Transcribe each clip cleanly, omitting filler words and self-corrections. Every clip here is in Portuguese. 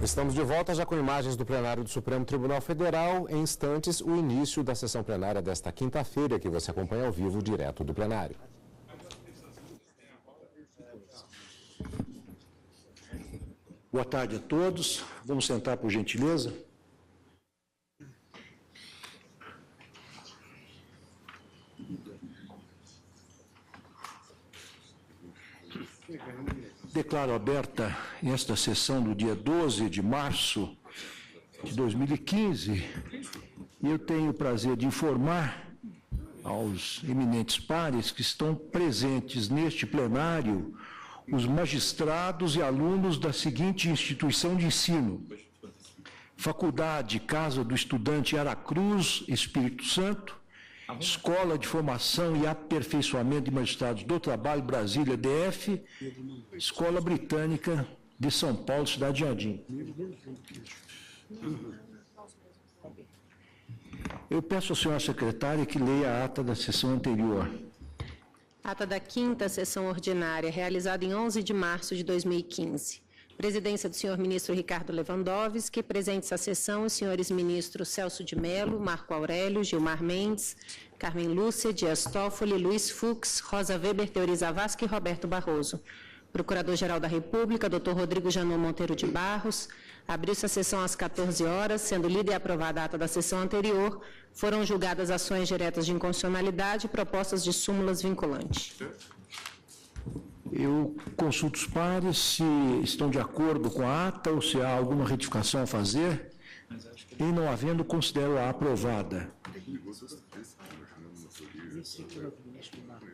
Estamos de volta já com imagens do plenário do Supremo Tribunal Federal. Em instantes, o início da sessão plenária desta quinta-feira, que você acompanha ao vivo, direto do plenário. Boa tarde a todos. Vamos sentar, por gentileza. Declaro aberta esta sessão do dia 12 de março de 2015 e eu tenho o prazer de informar aos eminentes pares que estão presentes neste plenário os magistrados e alunos da seguinte instituição de ensino: Faculdade Casa do Estudante Aracruz, Espírito Santo, Escola de Formação e Aperfeiçoamento de Magistrados do Trabalho, Brasília, DF, Escola Britânica de São Paulo, Cidade Jardim. Eu peço à senhora secretária que leia a ata da sessão anterior. Ata da quinta sessão ordinária, realizada em 11 de março de 2015. Presidência do senhor ministro Ricardo Lewandowski, presentes à sessão os senhores ministros Celso de Mello, Marco Aurélio, Gilmar Mendes, Carmen Lúcia, Dias Toffoli, Luiz Fux, Rosa Weber, Teori Zavascki e Roberto Barroso. Procurador-Geral da República, Dr. Rodrigo Janot Monteiro de Barros. Abriu-se a sessão às 14 horas, sendo lida e aprovada a ata da sessão anterior, foram julgadas ações diretas de inconstitucionalidade e propostas de súmulas vinculantes. Eu consulto os pares se estão de acordo com a ata ou se há alguma retificação a fazer. E não havendo, considero-a aprovada.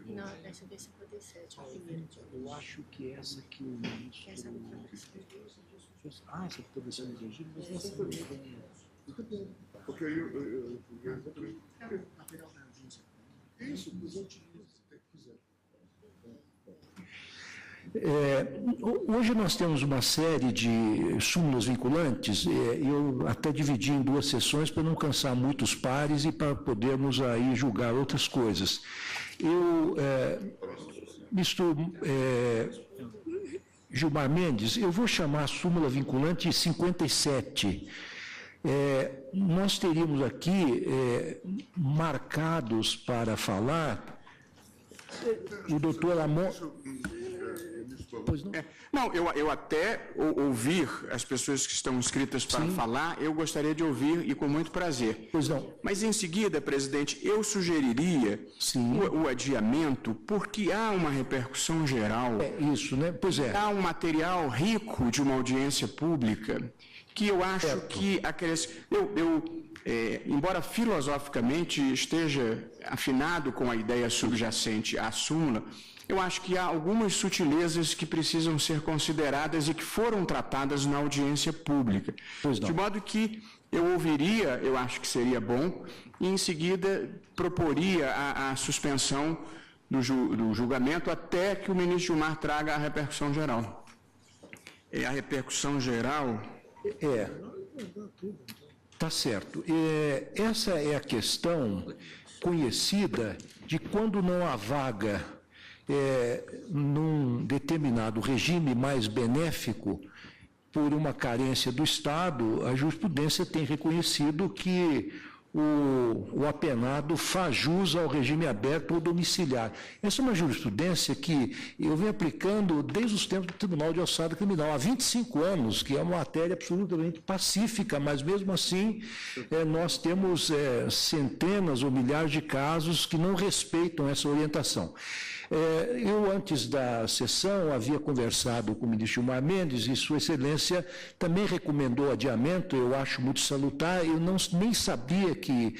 Não, essa aqui é 57, a primeira. Eu acho que essa aqui... Essa é Ah, essa aqui está sendo elegida, mas não sei. Porque aí eu isso, os outros quiser. Hoje nós temos uma série de súmulas vinculantes, eu até dividi em duas sessões para não cansar muito os pares e para podermos aí julgar outras coisas. Gilmar Mendes, eu vou chamar a súmula vinculante 57. Nós teríamos aqui marcados para falar o doutor Amon... Pois não? Não, eu até ouvir as pessoas que estão inscritas para falar, eu gostaria de ouvir e com muito prazer. Pois não. Mas em seguida, presidente, eu sugeriria o adiamento, porque há uma repercussão geral. Isso, né? Pois é. Há um material rico de uma audiência pública que eu acho que acresce... embora filosoficamente esteja afinado com a ideia subjacente à súmula, eu acho que há algumas sutilezas que precisam ser consideradas e que foram tratadas na audiência pública. De modo que eu ouviria, eu acho que seria bom, e em seguida proporia a suspensão do julgamento até que o ministro Gilmar traga a repercussão geral. A repercussão geral... Tá certo. Essa é a questão conhecida de quando não há vaga num determinado regime mais benéfico por uma carência do Estado, a jurisprudência tem reconhecido que o apenado faz jus ao regime aberto ou domiciliar. Essa é uma jurisprudência que eu venho aplicando desde os tempos do Tribunal de Alçada Criminal, há 25 anos, que é uma matéria absolutamente pacífica, mas mesmo assim nós temos centenas ou milhares de casos que não respeitam essa orientação. Eu, antes da sessão, havia conversado com o ministro Gilmar Mendes e Sua Excelência também recomendou adiamento, eu acho muito salutar, eu nem sabia que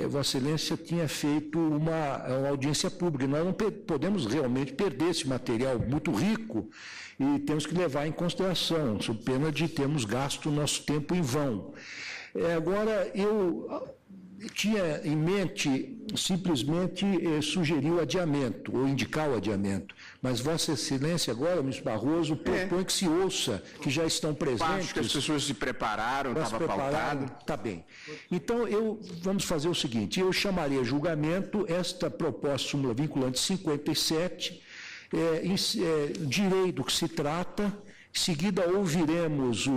Vossa Excelência tinha feito uma audiência pública. Nós não podemos realmente perder esse material muito rico e temos que levar em consideração, sob pena de termos gasto nosso tempo em vão. Agora, eu tinha em mente simplesmente sugerir o adiamento, ou indicar o adiamento. Mas Vossa Excelência agora, ministro Barroso, propõe que se ouça, que já estão presentes. Acho que as pessoas se prepararam, estava pautado. Está bem. Então, vamos fazer o seguinte, eu chamaria a julgamento esta proposta súmula vinculante 57, direi do que se trata, Em seguida, ouviremos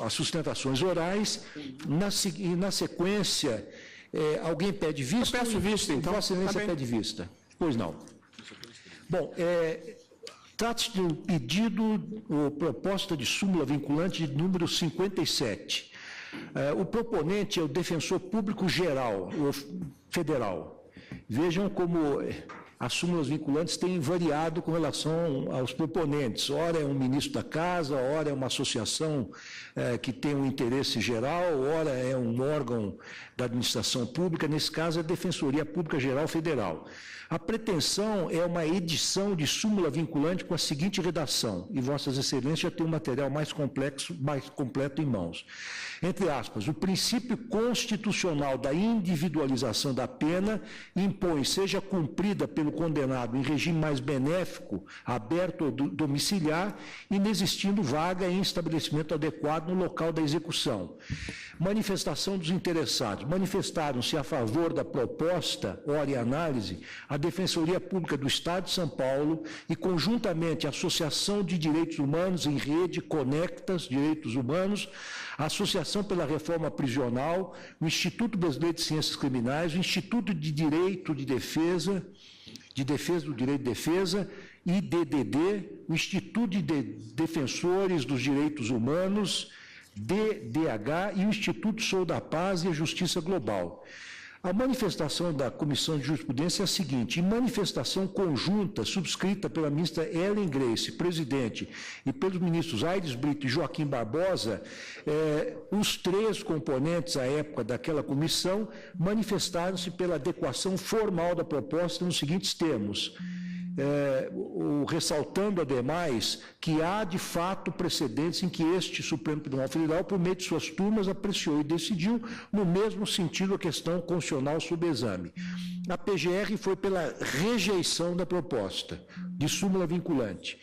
as sustentações orais. Na sequência, alguém pede vista? Eu peço vista, então. Vossa Excelência pede vista. Pois não. Bom, trata-se de um pedido ou proposta de súmula vinculante de número 57. O proponente é o defensor público geral, federal. Vejam como as súmulas vinculantes têm variado com relação aos proponentes. Ora é um ministro da Casa, ora é uma associação que tem um interesse geral, ora é um órgão da administração pública, nesse caso é a Defensoria Pública Geral Federal. A pretensão é uma edição de súmula vinculante com a seguinte redação, e Vossas Excelências já tem um material mais complexo, mais completo em mãos. Entre aspas, o princípio constitucional da individualização da pena impõe seja cumprida pelo condenado em regime mais benéfico, aberto ou domiciliar, inexistindo vaga em estabelecimento adequado no local da execução. Manifestação dos interessados. Manifestaram-se a favor da proposta, ora e análise, a Defensoria Pública do Estado de São Paulo e, conjuntamente, a Associação de Direitos Humanos em Rede Conectas Direitos Humanos, a Associação pela Reforma Prisional, o Instituto Brasileiro de Ciências Criminais, o Instituto de Direito de Defesa do Direito de Defesa, IDDD, o Instituto de Defensores dos Direitos Humanos, DDH, e o Instituto Sou da Paz e a Justiça Global. A manifestação da Comissão de Jurisprudência é a seguinte: em manifestação conjunta, subscrita pela ministra Ellen Grace, presidente, e pelos ministros Aires Brito e Joaquim Barbosa, os três componentes, à época daquela comissão, manifestaram-se pela adequação formal da proposta nos seguintes termos. Ressaltando, ademais, que há, de fato, precedentes em que este Supremo Tribunal Federal, por meio de suas turmas, apreciou e decidiu no mesmo sentido a questão constitucional sob exame. A PGR foi pela rejeição da proposta de súmula vinculante.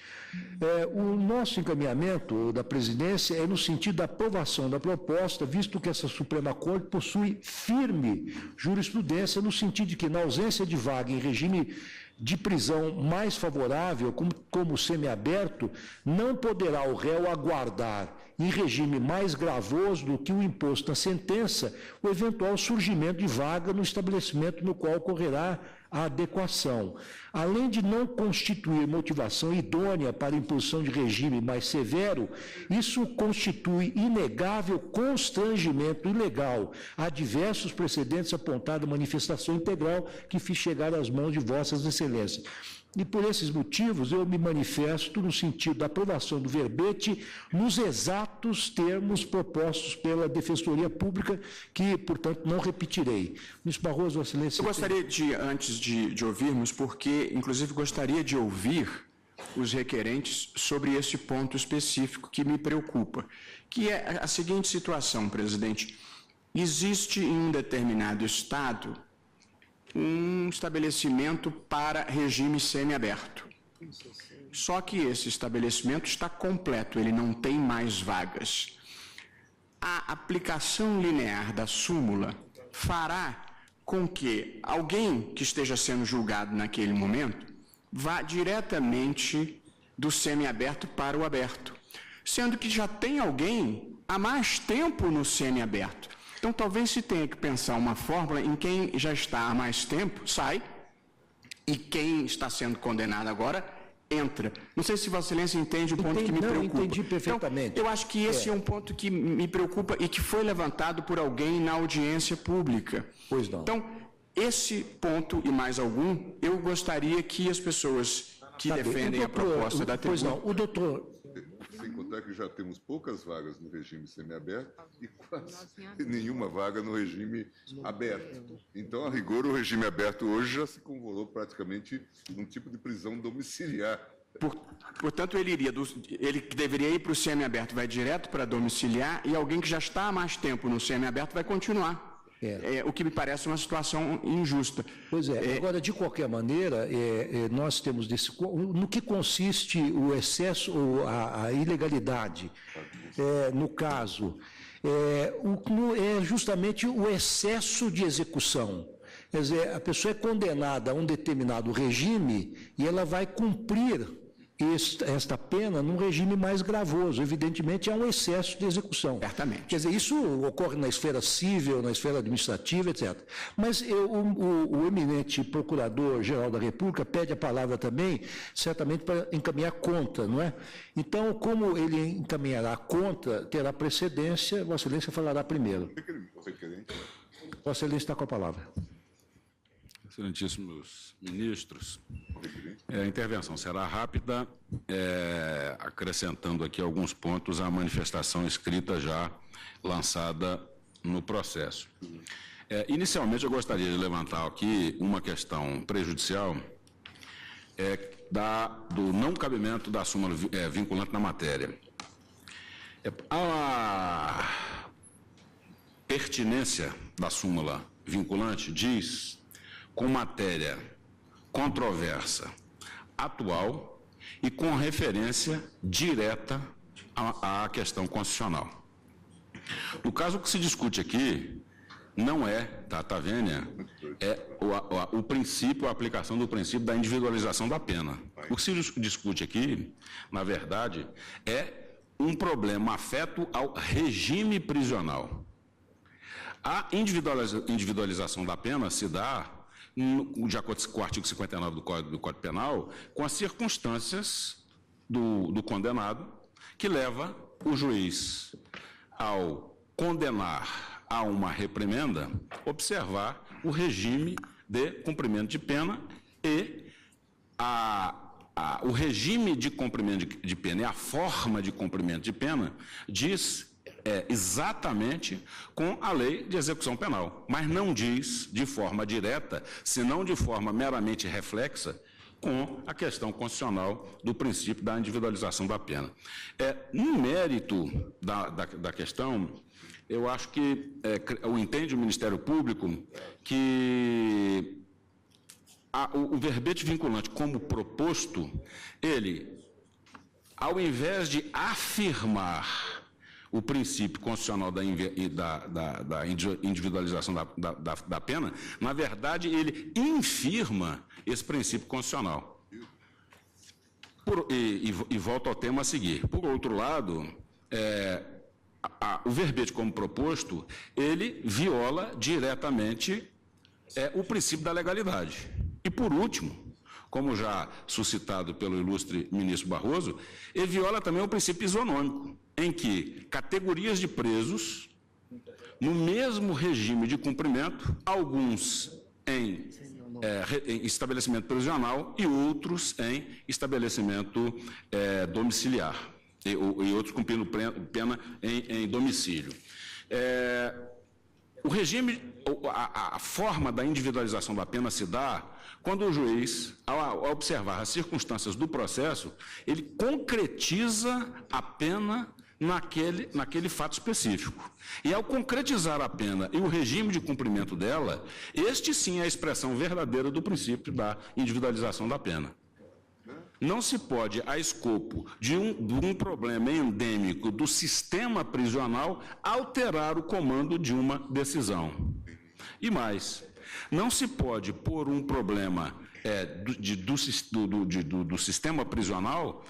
O nosso encaminhamento da presidência é no sentido da aprovação da proposta, visto que essa Suprema Corte possui firme jurisprudência no sentido de que, na ausência de vaga em regime de prisão mais favorável, como semiaberto, não poderá o réu aguardar, em regime mais gravoso do que o imposto na sentença, o eventual surgimento de vaga no estabelecimento no qual ocorrerá a adequação. Além de não constituir motivação idônea para a imposição de regime mais severo, isso constitui inegável constrangimento ilegal a diversos precedentes apontados na manifestação integral que fiz chegar às mãos de Vossas Excelências. E por esses motivos eu me manifesto no sentido da aprovação do verbete nos exatos termos propostos pela Defensoria Pública, que, portanto, não repetirei. Ministro Barroso, Vossa Excelência... Eu gostaria de, antes de ouvirmos, porque, inclusive, gostaria de ouvir os requerentes sobre esse ponto específico que me preocupa, que é a seguinte situação, presidente. Existe em um determinado estado um estabelecimento para regime semiaberto. Só que esse estabelecimento está completo, ele não tem mais vagas. A aplicação linear da súmula fará com que alguém que esteja sendo julgado naquele momento vá diretamente do semiaberto para o aberto, sendo que já tem alguém há mais tempo no semiaberto. Então, talvez se tenha que pensar uma fórmula em quem já está há mais tempo, sai, e quem está sendo condenado agora, entra. Não sei se Vossa Excelência entende o ponto que me preocupa. Entendi perfeitamente. Então, eu acho que esse é um ponto que me preocupa e que foi levantado por alguém na audiência pública. Pois não. Então, esse ponto e mais algum, eu gostaria que as pessoas que defendem a proposta da tribuna... Pois não, o doutor... Sem contar que já temos poucas vagas no regime semiaberto e quase nenhuma vaga no regime aberto. Então, a rigor, o regime aberto hoje já se convolou praticamente num tipo de prisão domiciliar. Portanto, ele deveria ir para o semiaberto, vai direto para domiciliar, e alguém que já está há mais tempo no semiaberto vai continuar. O que me parece uma situação injusta. Pois é. Agora, de qualquer maneira, nós temos no que consiste o excesso ou a ilegalidade, no caso, é justamente o excesso de execução. Quer dizer, a pessoa é condenada a um determinado regime e ela vai cumprir esta pena num regime mais gravoso. Evidentemente, há um excesso de execução. Certamente. Quer dizer, isso ocorre na esfera civil, na esfera administrativa, etc. Mas o eminente Procurador-Geral da República pede a palavra também, certamente para encaminhar conta, não é? Então, como ele encaminhará a conta, terá precedência, Vossa Excelência falará primeiro. Vossa Excelência está com a palavra. Excelentíssimos ministros, a intervenção será rápida, acrescentando aqui alguns pontos à manifestação escrita já lançada no processo. Inicialmente, eu gostaria de levantar aqui uma questão prejudicial do não cabimento da súmula vinculante na matéria. A pertinência da súmula vinculante diz com matéria controversa atual e com referência direta à questão constitucional. No caso, o que se discute aqui não é, tá vênia, o princípio, a aplicação do princípio da individualização da pena. O que se discute aqui, na verdade, é um problema afeto ao regime prisional. A individualização da pena se dá, de acordo com o artigo 59 do Código Penal, com as circunstâncias do condenado, que leva o juiz, ao condenar a uma reprimenda, observar o regime de cumprimento de pena e o regime de cumprimento de pena e a forma de cumprimento de pena diz exatamente com a lei de execução penal, mas não diz de forma direta, senão de forma meramente reflexa, com a questão constitucional do princípio da individualização da pena. No mérito da questão, eu acho que entende o Ministério Público que o verbete vinculante como proposto, ele, ao invés de afirmar o princípio constitucional da individualização da pena, na verdade, ele infirma esse princípio constitucional. E volto ao tema a seguir. Por outro lado, o verbete como proposto, ele viola diretamente o princípio da legalidade. E, por último, como já suscitado pelo ilustre ministro Barroso, ele viola também o princípio isonômico, em que categorias de presos, no mesmo regime de cumprimento, alguns em estabelecimento prisional e outros em estabelecimento domiciliar, e outros cumprindo pena em domicílio. O regime, a forma da individualização da pena se dá quando o juiz, ao observar as circunstâncias do processo, ele concretiza a pena naquele fato específico. E ao concretizar a pena e o regime de cumprimento dela, este sim é a expressão verdadeira do princípio da individualização da pena. Não se pode, a escopo de um problema endêmico do sistema prisional, alterar o comando de uma decisão. E mais, não se pode, por um problema do sistema prisional,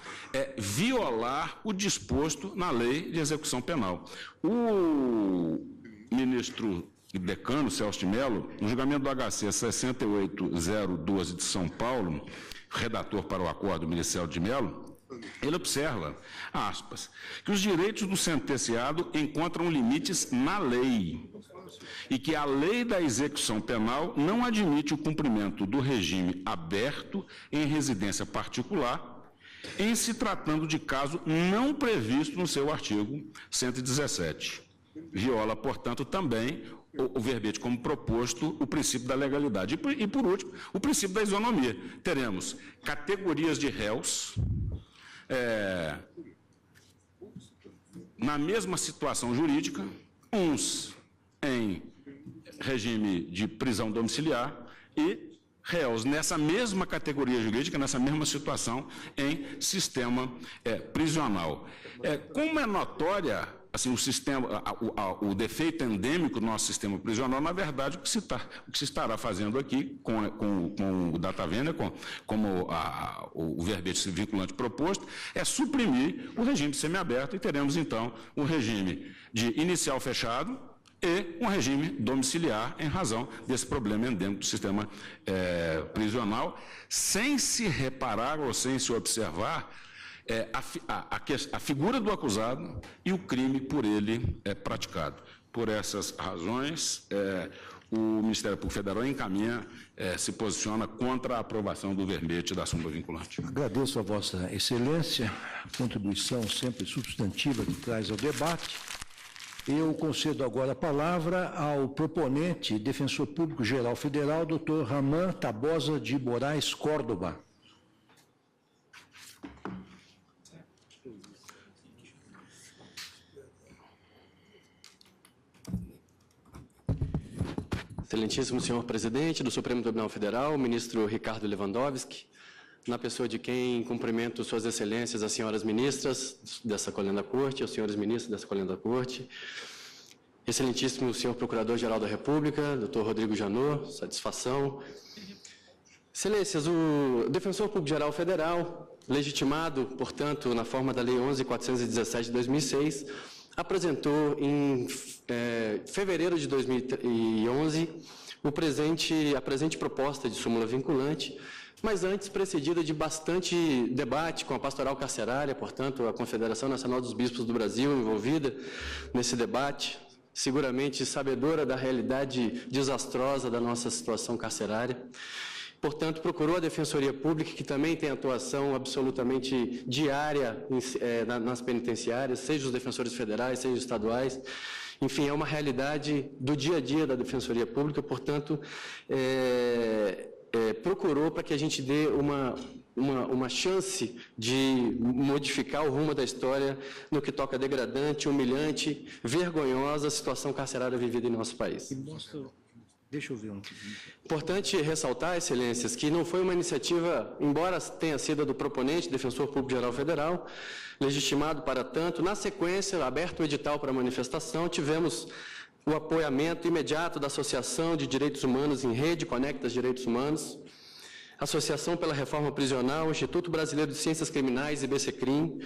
violar o disposto na lei de execução penal. O ministro decano, Celso de Mello, no julgamento do HC 68012 de São Paulo, redator para o acordo ministerial de Mello, ele observa, aspas, que os direitos do sentenciado encontram limites na lei e que a lei da execução penal não admite o cumprimento do regime aberto em residência particular, em se tratando de caso não previsto no seu artigo 117. Viola, portanto, também o verbete como proposto, o princípio da legalidade. E, por último, o princípio da isonomia. Teremos categorias de réus na mesma situação jurídica, uns em regime de prisão domiciliar e réus nessa mesma categoria jurídica, nessa mesma situação em sistema prisional. Como é notória assim, o sistema, o defeito endêmico do nosso sistema prisional, na verdade, o que se estará fazendo aqui com o data vênia, como o verbete vinculante proposto, é suprimir o regime semiaberto e teremos, então, um regime de inicial fechado e um regime domiciliar em razão desse problema endêmico do sistema prisional, sem se reparar ou sem se observar a figura do acusado e o crime por ele praticado. Por essas razões, o Ministério Público Federal encaminha, se posiciona contra a aprovação do verbete da súmula vinculante. Agradeço a Vossa Excelência, a contribuição sempre substantiva que traz ao debate. Eu concedo agora a palavra ao proponente, Defensor Público Geral Federal, Dr. Ramã Tabosa de Moraes Córdova. Excelentíssimo senhor presidente do Supremo Tribunal Federal, ministro Ricardo Lewandowski, na pessoa de quem cumprimento suas excelências, as senhoras ministras dessa colenda da Corte, os senhores ministros dessa colenda da Corte, excelentíssimo senhor Procurador-Geral da República, doutor Rodrigo Janot, satisfação. Excelências, o Defensor Público-Geral Federal, legitimado, portanto, na forma da Lei 11.417 de 2006, apresentou em fevereiro de 2011 a presente proposta de súmula vinculante, mas antes precedida de bastante debate com a Pastoral Carcerária, portanto, a Confederação Nacional dos Bispos do Brasil envolvida nesse debate, seguramente sabedora da realidade desastrosa da nossa situação carcerária. Portanto, procurou a Defensoria Pública, que também tem atuação absolutamente diária nas penitenciárias, seja os defensores federais, seja os estaduais. Enfim, é uma realidade do dia a dia da Defensoria Pública, portanto, procurou para que a gente dê uma chance de modificar o rumo da história no que toca a degradante, humilhante, vergonhosa situação carcerária vivida em nosso país. Deixa eu ver um. Importante ressaltar, excelências, que não foi uma iniciativa, embora tenha sido do proponente, Defensor Público-Geral Federal, legitimado para tanto. Na sequência, aberto o edital para manifestação, tivemos o apoiamento imediato da Associação de Direitos Humanos em Rede, Conectas Direitos Humanos, Associação pela Reforma Prisional, Instituto Brasileiro de Ciências Criminais, IBCCRIM,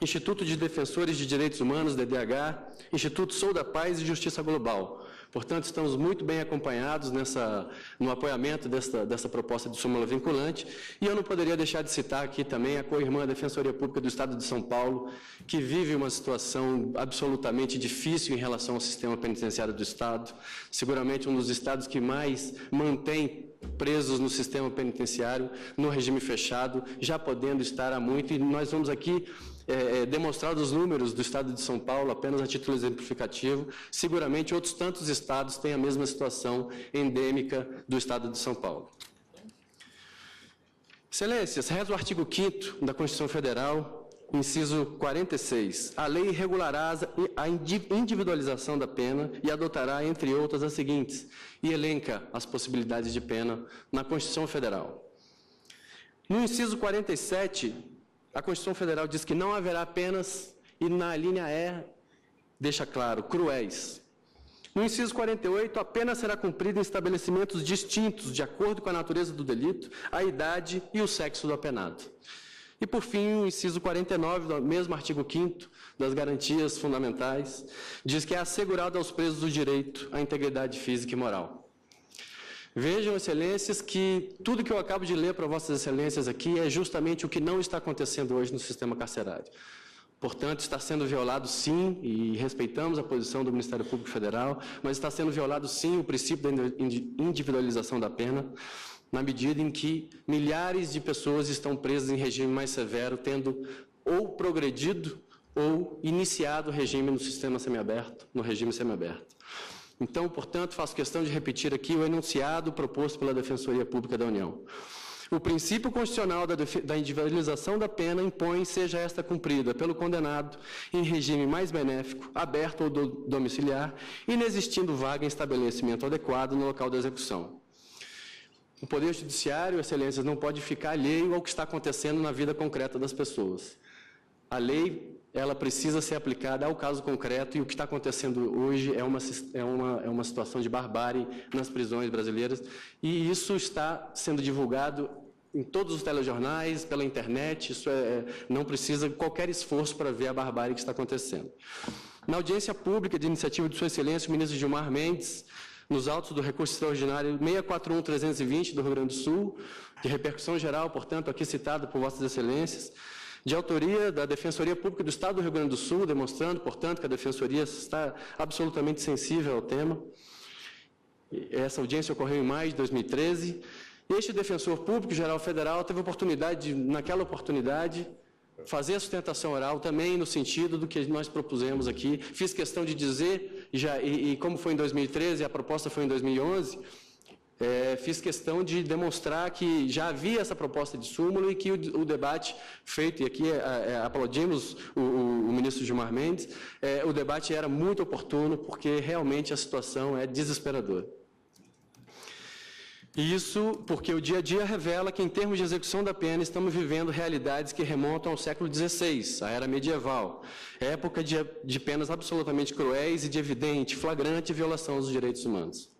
Instituto de Defensores de Direitos Humanos, DDH, Instituto Sou da Paz e Justiça Global. Portanto, estamos muito bem acompanhados no apoiamento dessa proposta de súmula vinculante, e eu não poderia deixar de citar aqui também a co-irmã Defensoria Pública do Estado de São Paulo, que vive uma situação absolutamente difícil em relação ao sistema penitenciário do Estado, seguramente um dos estados que mais mantém presos no sistema penitenciário, no regime fechado, já podendo estar há muito, e nós vamos aqui demonstrar os números do Estado de São Paulo, apenas a título exemplificativo. Seguramente outros tantos estados têm a mesma situação endêmica do Estado de São Paulo. Excelências, reza o artigo 5º da Constituição Federal, inciso 46. A lei regulará a individualização da pena e adotará, entre outras, as seguintes, e elenca as possibilidades de pena na Constituição Federal. No inciso 47, a Constituição Federal diz que não haverá penas, e na linha E, deixa claro, cruéis. No inciso 48, a pena será cumprida em estabelecimentos distintos, de acordo com a natureza do delito, a idade e o sexo do apenado. E, por fim, o inciso 49, do mesmo artigo 5º das garantias fundamentais, diz que é assegurado aos presos o direito à integridade física e moral. Vejam, excelências, que tudo que eu acabo de ler para vossas excelências aqui é justamente o que não está acontecendo hoje no sistema carcerário. Portanto, está sendo violado, sim, e respeitamos a posição do Ministério Público Federal, mas está sendo violado, sim, o princípio da individualização da pena, na medida em que milhares de pessoas estão presas em regime mais severo, tendo ou progredido ou iniciado o regime no sistema semiaberto, no regime semiaberto. Então, portanto, faço questão de repetir aqui o enunciado proposto pela Defensoria Pública da União. O princípio constitucional da individualização da pena impõe seja esta cumprida pelo condenado em regime mais benéfico, aberto ou domiciliar, inexistindo vaga em estabelecimento adequado no local da execução. O Poder Judiciário, excelências, não pode ficar alheio ao que está acontecendo na vida concreta das pessoas. A lei, ela precisa ser aplicada ao caso concreto, e o que está acontecendo hoje é uma situação de barbárie nas prisões brasileiras, e isso está sendo divulgado em todos os telejornais, pela internet. Isso não precisa qualquer esforço para ver a barbárie que está acontecendo. Na audiência pública de iniciativa de Sua Excelência, o ministro Gilmar Mendes, nos autos do recurso extraordinário 641-320 do Rio Grande do Sul, de repercussão geral, portanto, aqui citado por Vossas Excelências, de autoria da Defensoria Pública do Estado do Rio Grande do Sul, demonstrando, portanto, que a Defensoria está absolutamente sensível ao tema. Essa audiência ocorreu em maio de 2013. Este Defensor Público Geral Federal teve oportunidade, naquela oportunidade, fazer a sustentação oral também no sentido do que nós propusemos aqui. Fiz questão de dizer, e como foi em 2013 e a proposta foi em 2011, fiz questão de demonstrar que já havia essa proposta de súmula e que o debate feito, e aqui aplaudimos o ministro Gilmar Mendes, o debate era muito oportuno, porque realmente a situação é desesperadora. E isso porque o dia a dia revela que, em termos de execução da pena, estamos vivendo realidades que remontam ao século XVI, a era medieval, época de penas absolutamente cruéis e de evidente, flagrante violação dos direitos humanos.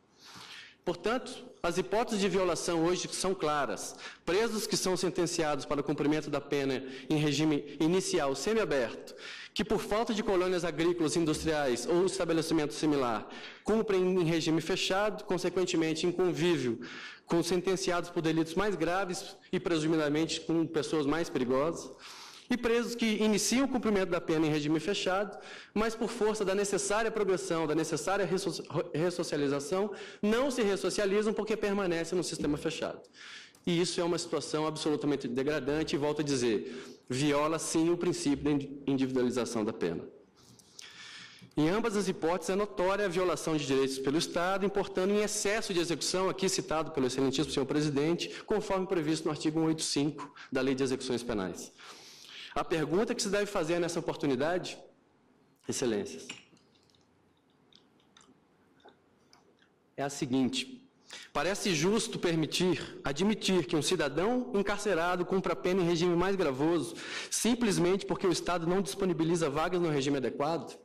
Portanto, as hipóteses de violação hoje são claras. Presos que são sentenciados para o cumprimento da pena em regime inicial semiaberto, que por falta de colônias agrícolas, industriais ou estabelecimento similar, cumprem em regime fechado, consequentemente em convívio com sentenciados por delitos mais graves e presumidamente com pessoas mais perigosas, e presos que iniciam o cumprimento da pena em regime fechado, mas por força da necessária progressão, da necessária ressocialização, não se ressocializam porque permanecem no sistema fechado. E isso é uma situação absolutamente degradante, e volto a dizer, viola sim o princípio da individualização da pena. Em ambas as hipóteses, é notória a violação de direitos pelo Estado, importando em excesso de execução, aqui citado pelo excelentíssimo senhor presidente, conforme previsto no artigo 185 da Lei de Execuções Penais. A pergunta que se deve fazer nessa oportunidade, excelências, é a seguinte: parece justo admitir que um cidadão encarcerado cumpra a pena em regime mais gravoso, simplesmente porque o Estado não disponibiliza vagas no regime adequado?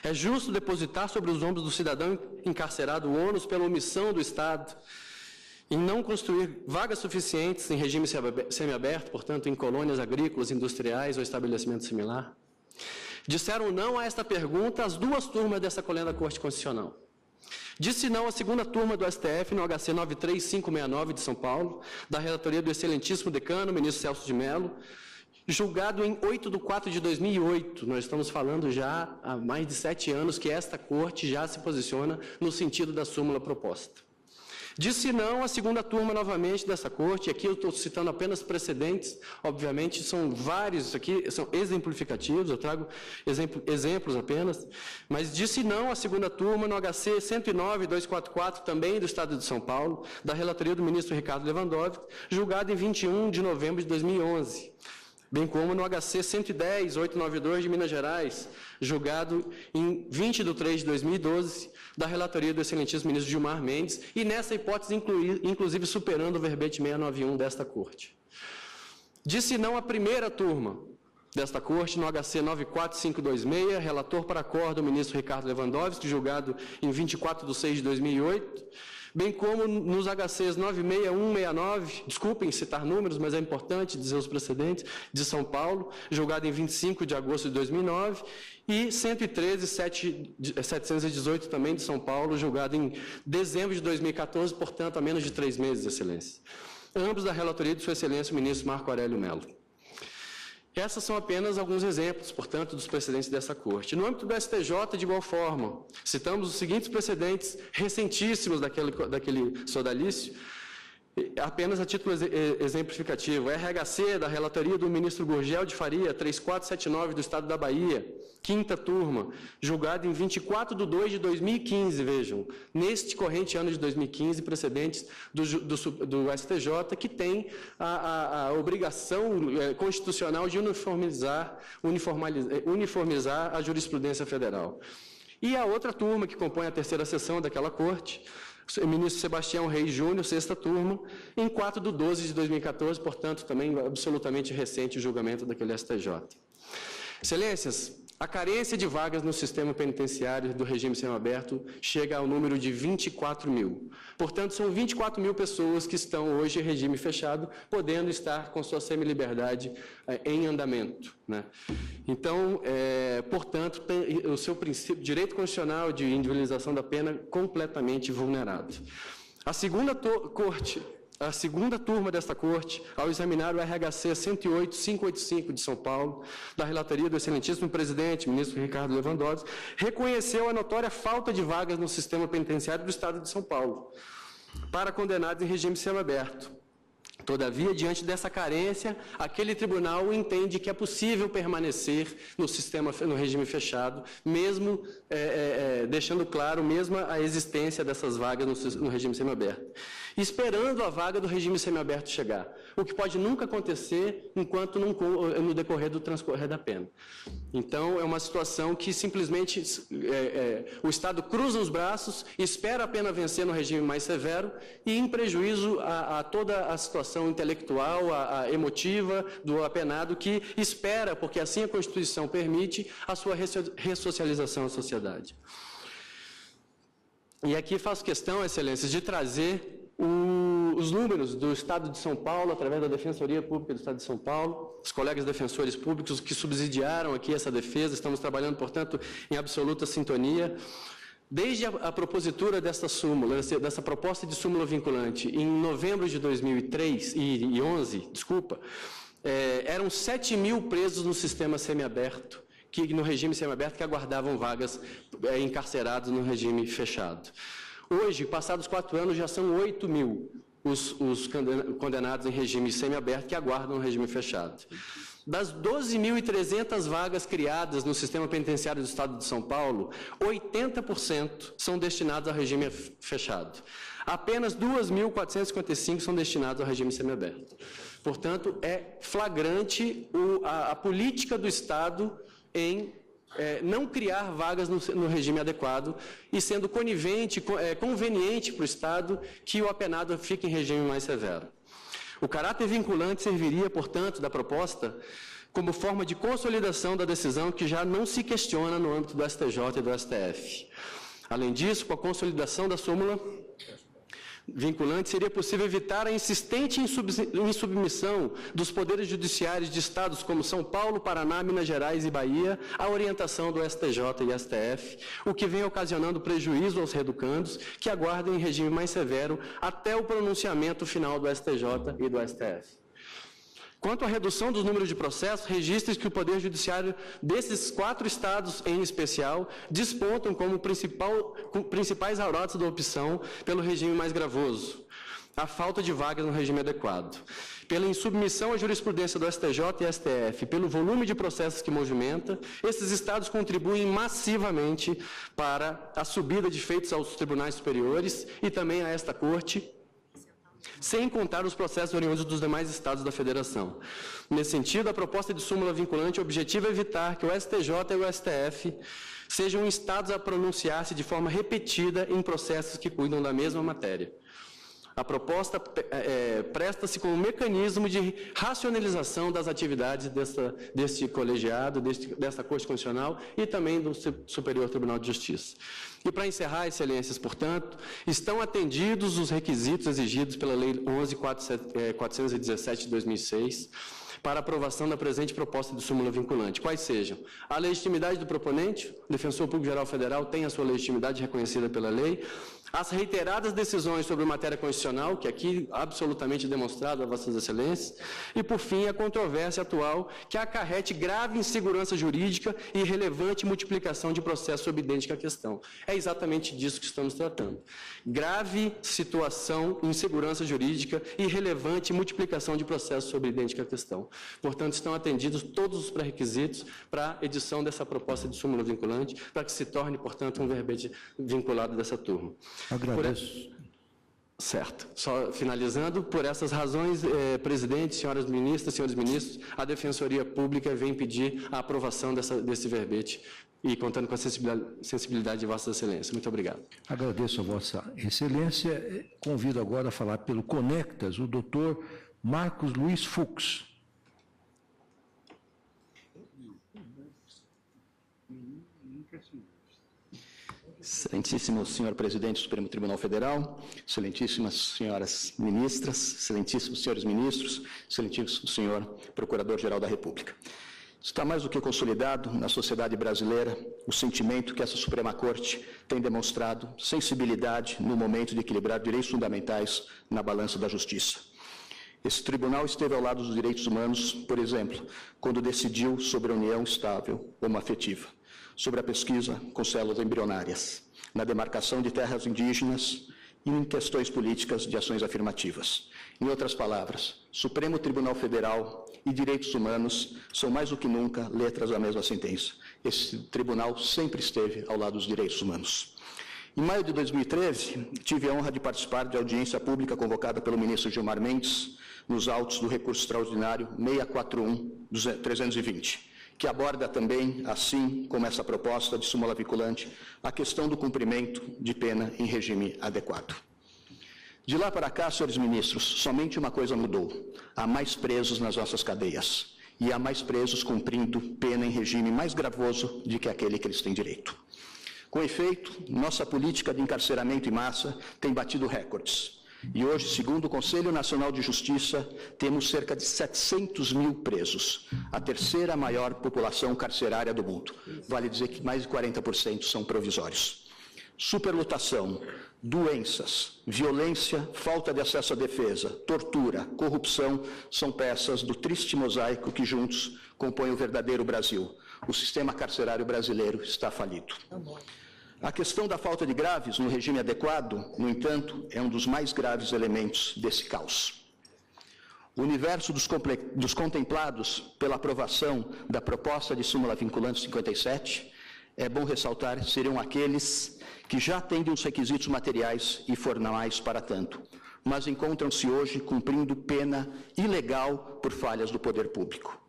É justo depositar sobre os ombros do cidadão encarcerado o ônus pela omissão do Estado em não construir vagas suficientes em regime semiaberto, portanto, em colônias agrícolas, industriais ou estabelecimento similar? Disseram não a esta pergunta as duas turmas dessa colênia da Corte Constitucional. Disse não a segunda turma do STF no HC 93569 de São Paulo, da relatoria do excelentíssimo decano, ministro Celso de Mello, julgado em 8 de 4 de 2008. Nós estamos falando já há mais de 7 anos que esta Corte já se posiciona no sentido da súmula proposta. Disse não a segunda turma novamente dessa Corte, e aqui eu estou citando apenas precedentes, obviamente são vários, aqui são exemplificativos, eu trago exemplos apenas, mas disse não a segunda turma no HC 109-244, também do Estado de São Paulo, da relatoria do ministro Ricardo Lewandowski, julgado em 21 de novembro de 2011. Bem como no HC 110-892 de Minas Gerais, julgado em 20 de 3 de 2012, da relatoria do excelentíssimo ministro Gilmar Mendes, e nessa hipótese, inclusive, superando o verbete 691 desta Corte. Disse não a primeira turma desta Corte, no HC 94526, relator para acordo, o ministro Ricardo Lewandowski, julgado em 24 de 6 de 2008, bem como nos HCs 96169, desculpem citar números, mas é importante dizer os precedentes, de São Paulo, julgado em 25 de agosto de 2009, e 113.718 também de São Paulo, julgado em dezembro de 2014, portanto, há menos de 3 meses, Excelência. Ambos da relatoria de Sua Excelência, o ministro Marco Aurélio Mello. Essas são apenas alguns exemplos, portanto, dos precedentes dessa Corte. No âmbito do STJ, de igual forma, citamos os seguintes precedentes recentíssimos daquele sodalício, apenas a título exemplificativo. RHC, da relatoria do ministro Gurgel de Faria, 3479, do Estado da Bahia, quinta turma, julgado em 24 de 2 de 2015, vejam, neste corrente ano de 2015, precedentes do STJ, que tem a obrigação constitucional de uniformizar a jurisprudência federal. E a outra turma, que compõe a terceira sessão daquela Corte, o ministro Sebastião Reis Júnior, 6ª turma, em 4/12/2014, portanto, também absolutamente recente o julgamento daquele STJ. Excelências, a carência de vagas no sistema penitenciário do regime semiaberto chega ao número de 24 mil. Portanto, são 24 mil pessoas que estão hoje em regime fechado, podendo estar com sua semiliberdade em andamento, né? Então, portanto, tem o seu princípio, direito constitucional de individualização da pena completamente vulnerado. A segunda turma desta Corte, ao examinar o RHC 108.585 de São Paulo, da relatoria do excelentíssimo presidente, ministro Ricardo Lewandowski, reconheceu a notória falta de vagas no sistema penitenciário do Estado de São Paulo para condenados em regime semiaberto. Todavia, diante dessa carência, aquele tribunal entende que é possível permanecer no regime fechado, mesmo deixando claro mesmo a existência dessas vagas no regime semiaberto, esperando a vaga do regime semiaberto chegar, o que pode nunca acontecer enquanto no decorrer do transcorrer da pena. Então, é uma situação que simplesmente o Estado cruza os braços, espera a pena vencer no regime mais severo e em prejuízo a toda a situação intelectual, a emotiva do apenado que espera, porque assim a Constituição permite, a sua ressocialização à sociedade. E aqui faço questão, Excelências, de trazer os números do Estado de São Paulo, através da Defensoria Pública do Estado de São Paulo, os colegas defensores públicos que subsidiaram aqui essa defesa, estamos trabalhando, portanto, em absoluta sintonia. Desde a propositura dessa súmula, dessa proposta de súmula vinculante, em novembro de 2011, eram 7 mil presos no sistema semiaberto, no regime semiaberto, que aguardavam vagas encarcerados no regime fechado. Hoje, passados 4 anos, já são 8 mil os condenados em regime semiaberto que aguardam o regime fechado. Das 12.300 vagas criadas no sistema penitenciário do Estado de São Paulo, 80% são destinadas ao regime fechado. Apenas 2.455 são destinadas ao regime semiaberto. Portanto, é flagrante a política do Estado em não criar vagas no regime adequado e sendo conivente, conveniente para o Estado que o apenado fique em regime mais severo. O caráter vinculante serviria, portanto, da proposta como forma de consolidação da decisão que já não se questiona no âmbito do STJ e do STF. Além disso, com a consolidação da súmula vinculante, seria possível evitar a insistente insubmissão dos poderes judiciários de estados como São Paulo, Paraná, Minas Gerais e Bahia à orientação do STJ e STF, o que vem ocasionando prejuízo aos reeducandos que aguardam em regime mais severo até o pronunciamento final do STJ e do STF. Quanto à redução dos números de processos, registre que o Poder Judiciário desses 4 estados, em especial, despontam como principais aurotes da opção pelo regime mais gravoso, a falta de vagas no regime adequado. Pela insubmissão à jurisprudência do STJ e STF, pelo volume de processos que movimenta, esses estados contribuem massivamente para a subida de feitos aos tribunais superiores e também a esta Corte, sem contar os processos oriundos dos demais estados da Federação. Nesse sentido, a proposta de súmula vinculante, o objetivo é evitar que o STJ e o STF sejam estados a pronunciar-se de forma repetida em processos que cuidam da mesma matéria. A proposta presta-se como mecanismo de racionalização das atividades deste colegiado, desta Corte Constitucional e também do Superior Tribunal de Justiça. E para encerrar, Excelências, portanto, estão atendidos os requisitos exigidos pela Lei 11.417 de 2006 para aprovação da presente proposta de súmula vinculante. Quais sejam? A legitimidade do proponente, o Defensor Público Geral Federal tem a sua legitimidade reconhecida pela lei, as reiteradas decisões sobre matéria constitucional, que aqui absolutamente demonstrado a Vossas Excelências, e, por fim, a controvérsia atual, que acarrete grave insegurança jurídica e relevante multiplicação de processos sob idêntica questão. É exatamente disso que estamos tratando. Grave situação, insegurança jurídica e relevante multiplicação de processos sob idêntica questão. Portanto, estão atendidos todos os pré-requisitos para a edição dessa proposta de súmula vinculante, para que se torne, portanto, um verbete vinculado dessa turma. Agradeço. Certo. Só finalizando, por essas razões, presidente, senhoras ministras, senhores ministros, a Defensoria Pública vem pedir a aprovação desse verbete e contando com a sensibilidade de Vossa Excelência. Muito obrigado. Agradeço a Vossa Excelência. Convido agora a falar pelo Conectas o doutor Marcos Luiz Fux. Excelentíssimo senhor presidente do Supremo Tribunal Federal, excelentíssimas senhoras ministras, excelentíssimos senhores ministros, excelentíssimo senhor procurador-geral da República. Está mais do que consolidado na sociedade brasileira o sentimento que essa Suprema Corte tem demonstrado sensibilidade no momento de equilibrar direitos fundamentais na balança da justiça. Esse tribunal esteve ao lado dos direitos humanos, por exemplo, quando decidiu sobre a união estável homoafetiva, sobre a pesquisa com células embrionárias, na demarcação de terras indígenas e em questões políticas de ações afirmativas. Em outras palavras, Supremo Tribunal Federal e direitos humanos são mais do que nunca letras da mesma sentença. Esse tribunal sempre esteve ao lado dos direitos humanos. Em maio de 2013, tive a honra de participar de audiência pública convocada pelo ministro Gilmar Mendes nos autos do recurso extraordinário 641-320, que aborda também, assim como essa proposta de súmula vinculante, a questão do cumprimento de pena em regime adequado. De lá para cá, senhores ministros, somente uma coisa mudou. Há mais presos nas nossas cadeias. E há mais presos cumprindo pena em regime mais gravoso do que aquele que eles têm direito. Com efeito, nossa política de encarceramento em massa tem batido recordes. E hoje, segundo o Conselho Nacional de Justiça, temos cerca de 700 mil presos, a terceira maior população carcerária do mundo. Vale dizer que mais de 40% são provisórios. Superlotação, doenças, violência, falta de acesso à defesa, tortura, corrupção são peças do triste mosaico que juntos compõem o verdadeiro Brasil. O sistema carcerário brasileiro está falido. A questão da falta de graves no regime adequado, no entanto, é um dos mais graves elementos desse caos. O universo dos contemplados pela aprovação da proposta de súmula vinculante 57, é bom ressaltar, seriam aqueles que já atendem os requisitos materiais e formais para tanto, mas encontram-se hoje cumprindo pena ilegal por falhas do poder público.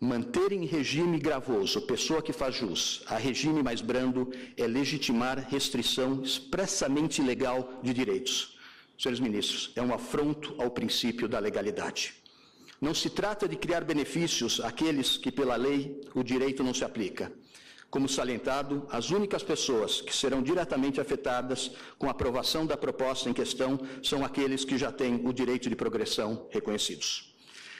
Manter em regime gravoso pessoa que faz jus a regime mais brando é legitimar restrição expressamente ilegal de direitos. Senhores ministros, é um afronto ao princípio da legalidade. Não se trata de criar benefícios àqueles que, pela lei, o direito não se aplica. Como salientado, as únicas pessoas que serão diretamente afetadas com a aprovação da proposta em questão são aqueles que já têm o direito de progressão reconhecidos.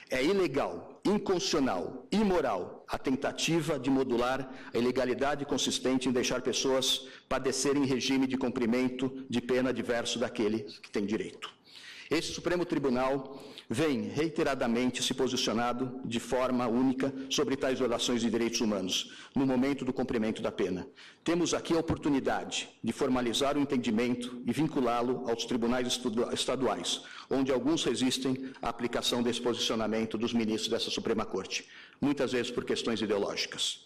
É ilegal, inconstitucional, imoral a tentativa de modular a ilegalidade consistente em deixar pessoas padecerem em regime de cumprimento de pena diverso daquele que tem direito. Esse Supremo Tribunal vem reiteradamente se posicionado de forma única sobre tais violações de direitos humanos, no momento do cumprimento da pena. Temos aqui a oportunidade de formalizar o entendimento e vinculá-lo aos tribunais estaduais, onde alguns resistem à aplicação desse posicionamento dos ministros dessa Suprema Corte, muitas vezes por questões ideológicas.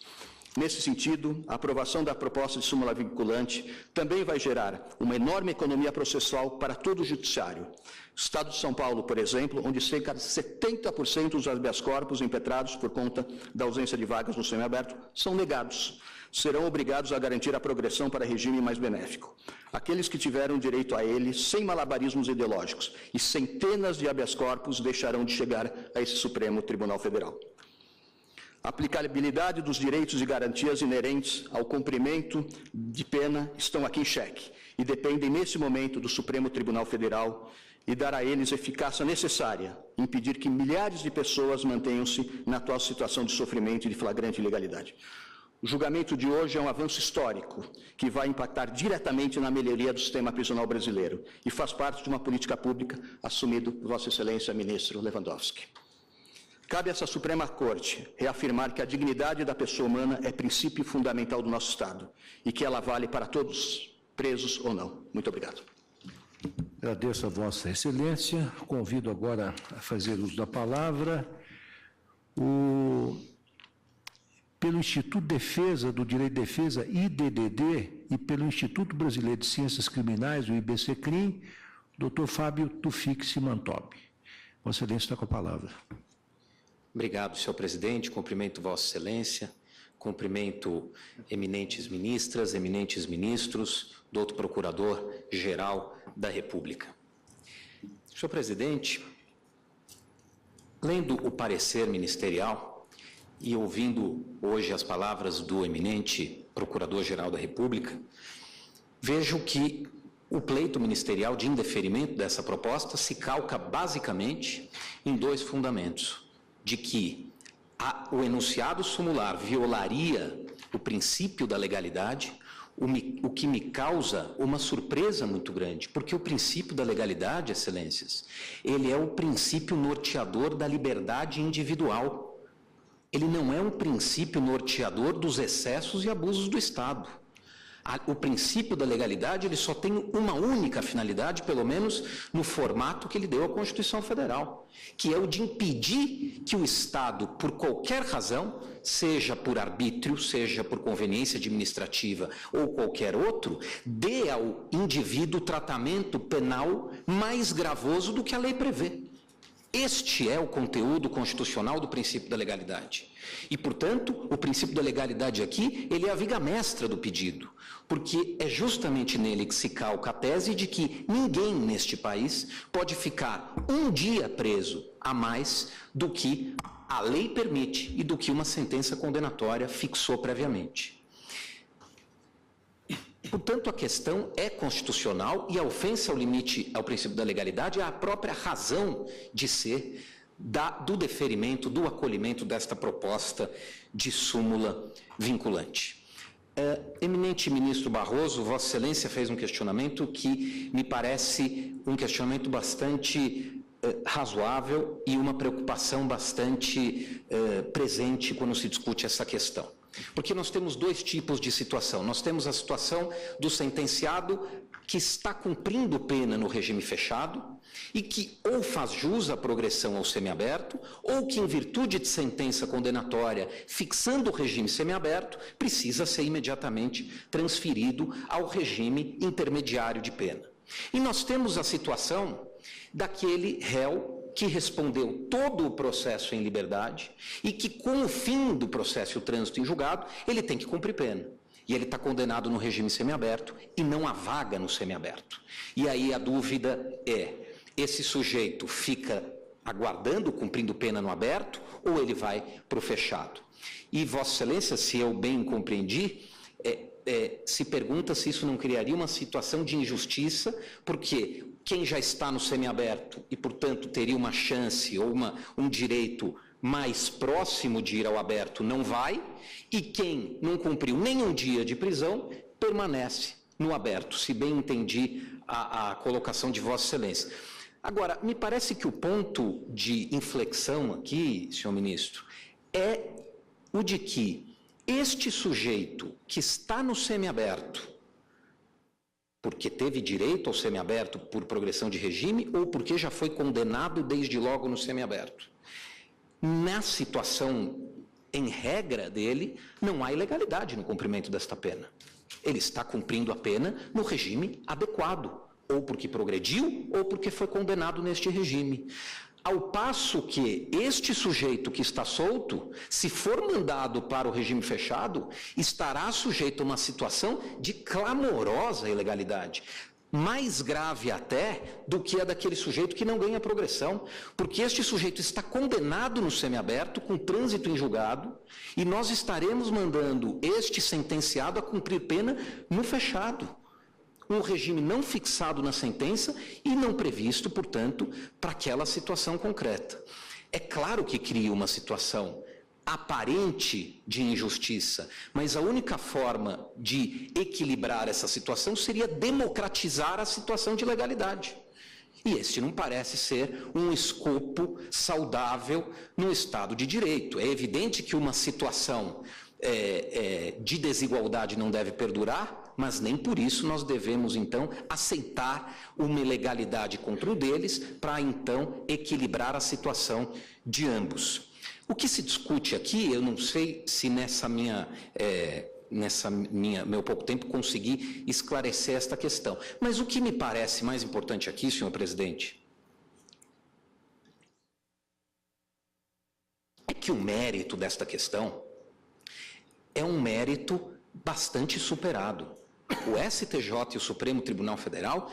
Nesse sentido, a aprovação da proposta de súmula vinculante também vai gerar uma enorme economia processual para todo o judiciário. Estado de São Paulo, por exemplo, onde cerca de 70% dos habeas corpus impetrados por conta da ausência de vagas no semiaberto são negados. Serão obrigados a garantir a progressão para regime mais benéfico. Aqueles que tiveram direito a ele, sem malabarismos ideológicos, e centenas de habeas corpus deixarão de chegar a esse Supremo Tribunal Federal. A aplicabilidade dos direitos e garantias inerentes ao cumprimento de pena estão aqui em xeque e dependem, nesse momento, do Supremo Tribunal Federal e dar a eles a eficácia necessária, impedir que milhares de pessoas mantenham-se na atual situação de sofrimento e de flagrante ilegalidade. O julgamento de hoje é um avanço histórico que vai impactar diretamente na melhoria do sistema prisional brasileiro e faz parte de uma política pública assumida por Vossa Excelência, ministro Lewandowski. Cabe a essa Suprema Corte reafirmar que a dignidade da pessoa humana é princípio fundamental do nosso Estado e que ela vale para todos, presos ou não. Muito obrigado. Agradeço a Vossa Excelência. Convido agora a fazer uso da palavra pelo Instituto de Defesa do Direito de Defesa, IDDD, e pelo Instituto Brasileiro de Ciências Criminais, o IBCCRIM, Dr. Fábio Tufik Simantobi. Vossa Excelência está com a palavra. Obrigado, senhor presidente. Cumprimento Vossa Excelência. Cumprimento eminentes ministras, eminentes ministros, doutor Procurador-Geral da República. Senhor presidente, lendo o parecer ministerial e ouvindo hoje as palavras do eminente Procurador-Geral da República, vejo que o pleito ministerial de indeferimento dessa proposta se calca basicamente em dois fundamentos: de que o enunciado sumular violaria o princípio da legalidade, o que me causa uma surpresa muito grande, porque o princípio da legalidade, excelências, ele é o princípio norteador da liberdade individual. Ele não é um princípio norteador dos excessos e abusos do Estado. O princípio da legalidade, ele só tem uma única finalidade, pelo menos no formato que ele deu à Constituição Federal, que é o de impedir que o Estado, por qualquer razão, seja por arbítrio, seja por conveniência administrativa ou qualquer outro, dê ao indivíduo tratamento penal mais gravoso do que a lei prevê. Este é o conteúdo constitucional do princípio da legalidade. E, portanto, o princípio da legalidade aqui, ele é a viga mestra do pedido, porque é justamente nele que se calca a tese de que ninguém neste país pode ficar um dia preso a mais do que a lei permite e do que uma sentença condenatória fixou previamente. Portanto, a questão é constitucional e a ofensa ao limite ao princípio da legalidade é a própria razão de ser do deferimento, do acolhimento desta proposta de súmula vinculante. Eminente ministro Barroso, Vossa Excelência fez um questionamento que me parece um questionamento bastante razoável e uma preocupação bastante presente quando se discute essa questão. Porque nós temos dois tipos de situação. Nós temos a situação do sentenciado que está cumprindo pena no regime fechado e que ou faz jus à progressão ao semiaberto, ou que, em virtude de sentença condenatória fixando o regime semiaberto, precisa ser imediatamente transferido ao regime intermediário de pena. E nós temos a situação daquele réu que respondeu todo o processo em liberdade e que, com o fim do processo e o trânsito em julgado, ele tem que cumprir pena. E ele está condenado no regime semiaberto e não há vaga no semiaberto. E aí a dúvida é, esse sujeito fica aguardando, cumprindo pena no aberto, ou ele vai para o fechado? E Vossa Excelência, se eu bem compreendi, se pergunta se isso não criaria uma situação de injustiça, porque quem já está no semiaberto e, portanto, teria uma chance ou um direito mais próximo de ir ao aberto não vai, e quem não cumpriu nenhum dia de prisão permanece no aberto, se bem entendi a colocação de Vossa Excelência. Agora, me parece que o ponto de inflexão aqui, senhor ministro, é o de que este sujeito que está no semiaberto, porque teve direito ao semiaberto por progressão de regime ou porque já foi condenado desde logo no semiaberto, na situação, em regra dele, não há ilegalidade no cumprimento desta pena. Ele está cumprindo a pena no regime adequado, ou porque progrediu, ou porque foi condenado neste regime. Ao passo que este sujeito que está solto, se for mandado para o regime fechado, estará sujeito a uma situação de clamorosa ilegalidade. Mais grave até do que a daquele sujeito que não ganha progressão, porque este sujeito está condenado no semiaberto, com trânsito em julgado, e nós estaremos mandando este sentenciado a cumprir pena no fechado. Um regime não fixado na sentença e não previsto, portanto, para aquela situação concreta. É claro que cria uma situação aparente de injustiça, mas a única forma de equilibrar essa situação seria democratizar a situação de legalidade. E este não parece ser um escopo saudável no Estado de Direito. É evidente que uma situação de desigualdade não deve perdurar, mas nem por isso nós devemos, então, aceitar uma ilegalidade contra um deles para, então, equilibrar a situação de ambos. O que se discute aqui, eu não sei se nessa meu pouco tempo, conseguir esclarecer esta questão. Mas o que me parece mais importante aqui, senhor presidente, é que o mérito desta questão é um mérito bastante superado. O STJ e o Supremo Tribunal Federal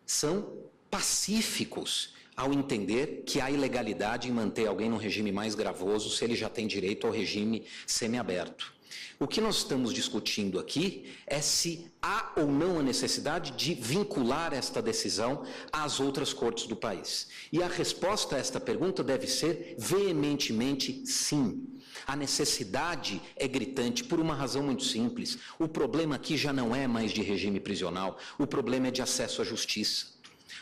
são pacíficos ao entender que há ilegalidade em manter alguém num regime mais gravoso se ele já tem direito ao regime semiaberto. O que nós estamos discutindo aqui é se há ou não a necessidade de vincular esta decisão às outras cortes do país. E a resposta a esta pergunta deve ser veementemente sim. A necessidade é gritante por uma razão muito simples. O problema aqui já não é mais de regime prisional, o problema é de acesso à justiça.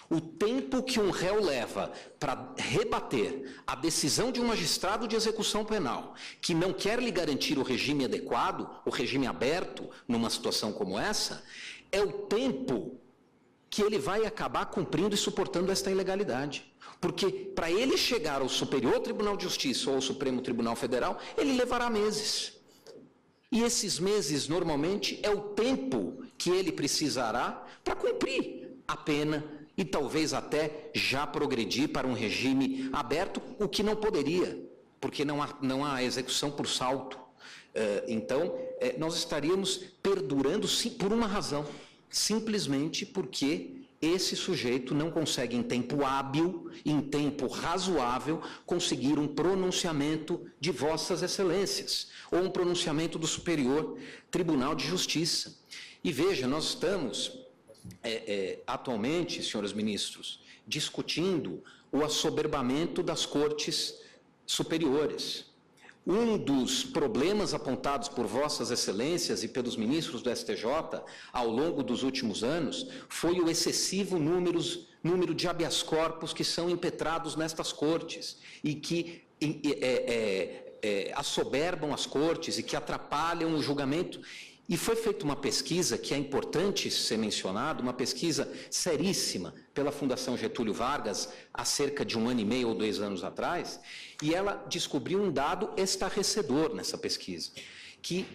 O tempo que um réu leva para rebater a decisão de um magistrado de execução penal que não quer lhe garantir o regime adequado, o regime aberto, numa situação como essa, é o tempo que ele vai acabar cumprindo e suportando esta ilegalidade. Porque para ele chegar ao Superior Tribunal de Justiça ou ao Supremo Tribunal Federal, ele levará meses. E esses meses, normalmente, é o tempo que ele precisará para cumprir a pena e talvez até já progredir para um regime aberto, o que não poderia, porque não há execução por salto. Então, nós estaríamos perdurando sim, por uma razão, simplesmente porque esse sujeito não consegue em tempo hábil, em tempo razoável, conseguir um pronunciamento de vossas excelências, ou um pronunciamento do Superior Tribunal de Justiça. E veja, nós estamos atualmente, senhores ministros, discutindo o assoberbamento das cortes superiores. Um dos problemas apontados por vossas excelências e pelos ministros do STJ ao longo dos últimos anos foi o excessivo número de habeas corpus que são impetrados nestas cortes e que assoberbam as cortes e que atrapalham o julgamento. E foi feita uma pesquisa, que é importante ser mencionado, uma pesquisa seríssima pela Fundação Getúlio Vargas, há cerca de 1 ano e meio ou 2 anos atrás, e ela descobriu um dado estarrecedor nessa pesquisa, que